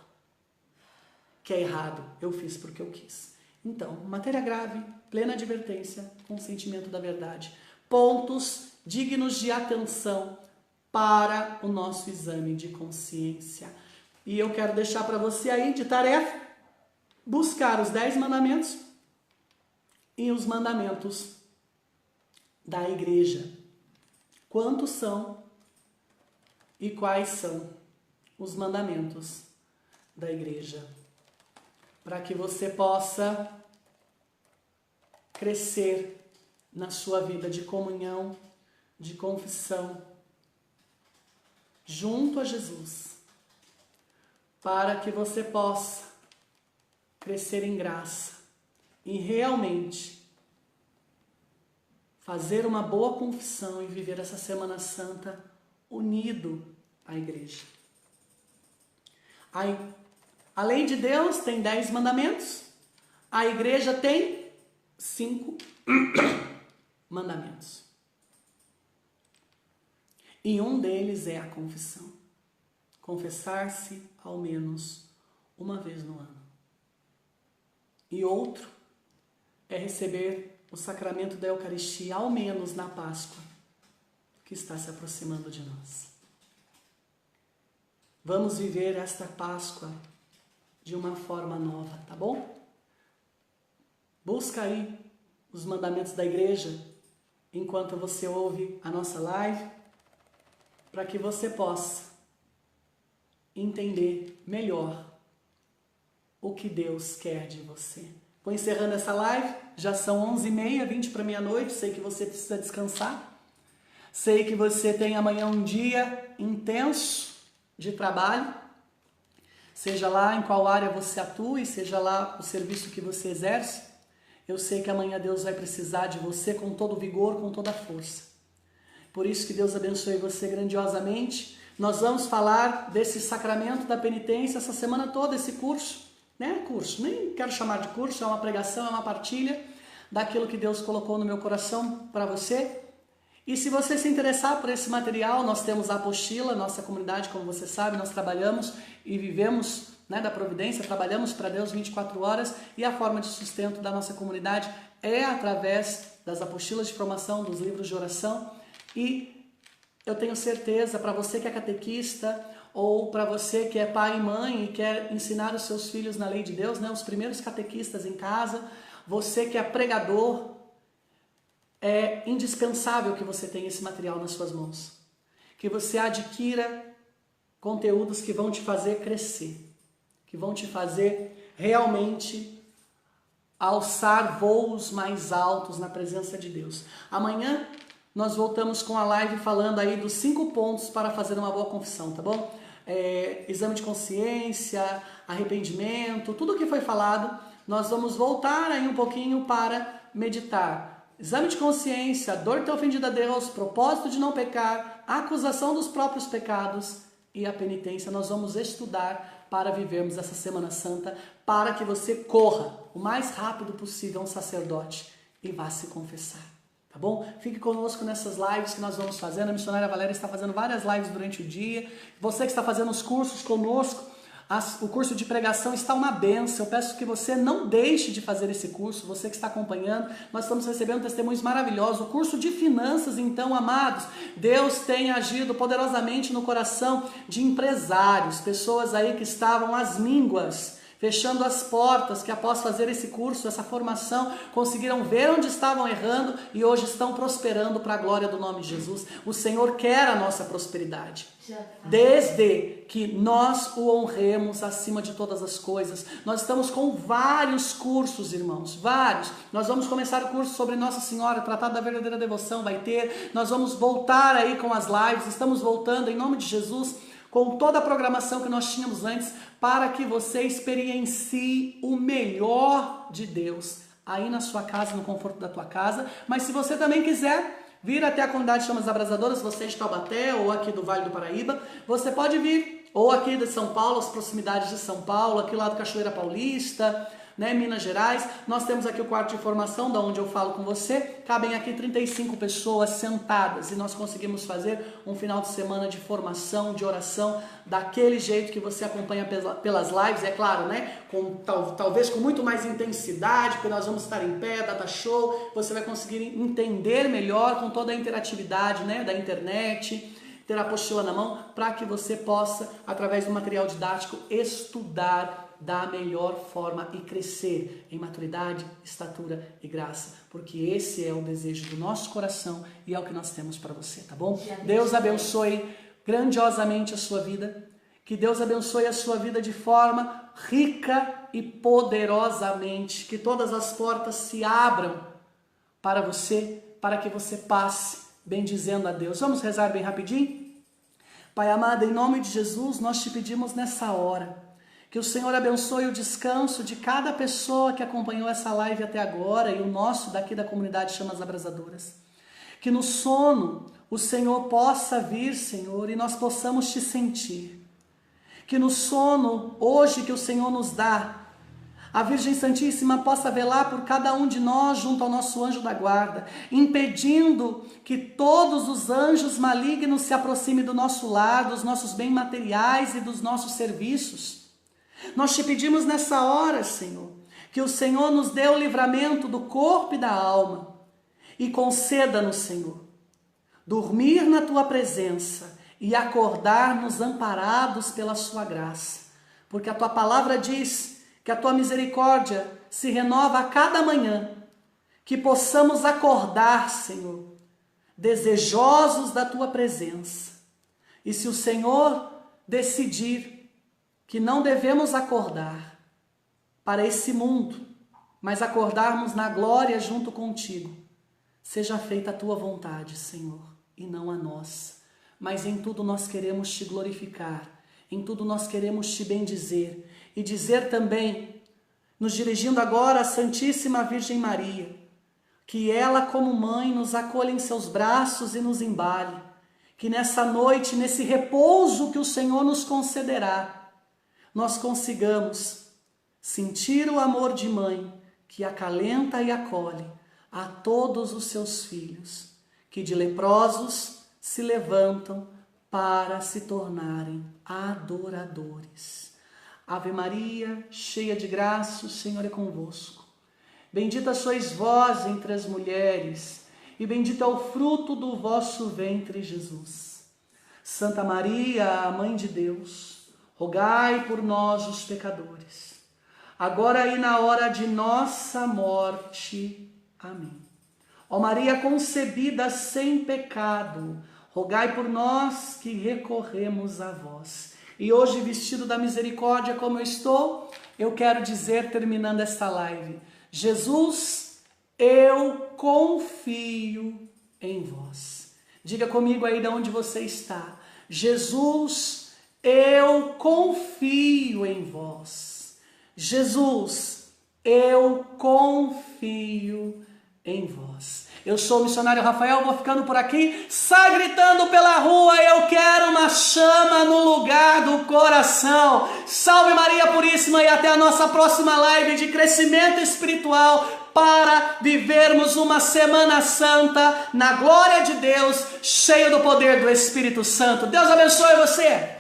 que é errado, eu fiz porque eu quis. Então, matéria grave, plena advertência, consentimento da verdade. Pontos dignos de atenção para o nosso exame de consciência. E eu quero deixar para você aí de tarefa, buscar os 10 mandamentos e os mandamentos da igreja. Quantos são e quais são os mandamentos da igreja? Para que você possa crescer na sua vida de comunhão, de confissão, junto a Jesus, para que você possa crescer em graça e realmente fazer uma boa confissão e viver essa Semana Santa unido à igreja. A lei de Deus tem 10 mandamentos, a igreja tem 5 mandamentos. E um deles é a confissão. Confessar-se ao menos uma vez no ano. E outro é receber o sacramento da Eucaristia ao menos na Páscoa, que está se aproximando de nós. Vamos viver esta Páscoa de uma forma nova, tá bom? Busca aí os mandamentos da igreja enquanto você ouve a nossa live, para que você possa entender melhor o que Deus quer de você. Vou encerrando essa live, já são 11h30, 20 para meia-noite, sei que você precisa descansar, sei que você tem amanhã um dia intenso de trabalho, seja lá em qual área você atua, seja lá o serviço que você exerce, eu sei que amanhã Deus vai precisar de você com todo vigor, com toda força. Por isso que Deus abençoe você grandiosamente. Nós vamos falar desse sacramento da penitência essa semana toda, esse curso, né? Curso, nem quero chamar de curso, é uma pregação, é uma partilha daquilo que Deus colocou no meu coração para você. E se você se interessar por esse material, nós temos a apostila, nossa comunidade, como você sabe, nós trabalhamos e vivemos, né, da providência, trabalhamos para Deus 24 horas e a forma de sustento da nossa comunidade é através das apostilas de formação, dos livros de oração. E eu tenho certeza, para você que é catequista ou para você que é pai e mãe e quer ensinar os seus filhos na lei de Deus, né, os primeiros catequistas em casa, você que é pregador, é indispensável que você tenha esse material nas suas mãos. Que você adquira conteúdos que vão te fazer crescer, que vão te fazer realmente alçar voos mais altos na presença de Deus. Amanhã nós voltamos com a live falando aí dos 5 pontos para fazer uma boa confissão, tá bom? Exame de consciência, arrependimento, tudo o que foi falado, nós vamos voltar aí um pouquinho para meditar. Exame de consciência, dor de ter ofendido a Deus, propósito de não pecar, acusação dos próprios pecados e a penitência. Nós vamos estudar para vivermos essa Semana Santa, para que você corra o mais rápido possível a um sacerdote e vá se confessar. Tá bom? Fique conosco nessas lives que nós vamos fazendo. A missionária Valéria está fazendo várias lives durante o dia. Você que está fazendo os cursos conosco, o curso de pregação está uma bênção. Eu peço que você não deixe de fazer esse curso. Você que está acompanhando, nós estamos recebendo testemunhos maravilhosos. O curso de finanças, então, amados, Deus tem agido poderosamente no coração de empresários, pessoas aí que estavam às mínguas, fechando as portas, que após fazer esse curso, essa formação, conseguiram ver onde estavam errando e hoje estão prosperando para a glória do nome de Jesus. O Senhor quer a nossa prosperidade, desde que nós o honremos acima de todas as coisas. Nós estamos com vários cursos, irmãos, vários. Nós vamos começar o curso sobre Nossa Senhora, Tratado da Verdadeira Devoção, vai ter. Nós vamos voltar aí com as lives, estamos voltando em nome de Jesus, com toda a programação que nós tínhamos antes, para que você experiencie o melhor de Deus aí na sua casa, no conforto da tua casa. Mas se você também quiser vir até a comunidade Chamas Abrasadoras, você é de Taubaté ou aqui do Vale do Paraíba, você pode vir, ou aqui de São Paulo, as proximidades de São Paulo, aqui lá do Cachoeira Paulista, né, Minas Gerais. Nós temos aqui o quarto de formação, da onde eu falo com você. Cabem aqui 35 pessoas sentadas e nós conseguimos fazer um final de semana de formação, de oração, daquele jeito que você acompanha pelas lives, é claro, né? Talvez com muito mais intensidade, porque nós vamos estar em pé, data show, você vai conseguir entender melhor com toda a interatividade, né, da internet, ter a apostila na mão, para que você possa, através do material didático, estudar da melhor forma e crescer em maturidade, estatura e graça, porque esse é o desejo do nosso coração e é o que nós temos para você, tá bom? Deus abençoe grandiosamente a sua vida, que Deus abençoe a sua vida de forma rica e poderosamente, que todas as portas se abram para você, para que você passe bendizendo a Deus. Vamos rezar bem rapidinho? Pai amado, em nome de Jesus, nós te pedimos nessa hora que o Senhor abençoe o descanso de cada pessoa que acompanhou essa live até agora e o nosso daqui da comunidade Chamas Abrasadoras. Que no sono o Senhor possa vir, Senhor, e nós possamos te sentir. Que no sono, hoje que o Senhor nos dá, a Virgem Santíssima possa velar por cada um de nós junto ao nosso anjo da guarda, impedindo que todos os anjos malignos se aproximem do nosso lar, dos nossos bens materiais e dos nossos serviços. Nós te pedimos nessa hora, Senhor, que o Senhor nos dê o livramento do corpo e da alma e conceda-nos, Senhor, dormir na tua presença e acordar-nos amparados pela sua graça, porque a tua palavra diz que a tua misericórdia se renova a cada manhã, que possamos acordar, Senhor, desejosos da tua presença. E se o Senhor decidir que não devemos acordar para esse mundo, mas acordarmos na glória junto contigo, seja feita a tua vontade, Senhor, e não a nossa. Mas em tudo nós queremos te glorificar, em tudo nós queremos te bendizer e dizer também, nos dirigindo agora à Santíssima Virgem Maria, que ela como mãe nos acolha em seus braços e nos embale, que nessa noite, nesse repouso que o Senhor nos concederá, nós consigamos sentir o amor de mãe que acalenta e acolhe a todos os seus filhos, que de leprosos se levantam para se tornarem adoradores. Ave Maria, cheia de graça, o Senhor é convosco. Bendita sois vós entre as mulheres, e bendito é o fruto do vosso ventre, Jesus. Santa Maria, a Mãe de Deus, rogai por nós, os pecadores, agora e na hora de nossa morte. Amém. Ó Maria concebida sem pecado, rogai por nós que recorremos a vós. E hoje, vestido da misericórdia como eu estou, eu quero dizer, terminando esta live, Jesus, eu confio em vós. Diga comigo aí de onde você está. Jesus, eu confio em vós. Jesus, eu confio em vós. Eu sou o missionário Rafael, vou ficando por aqui. Sai gritando pela rua, eu quero uma chama no lugar do coração. Salve Maria Puríssima e até a nossa próxima live de crescimento espiritual para vivermos uma Semana Santa na glória de Deus, cheio do poder do Espírito Santo. Deus abençoe você.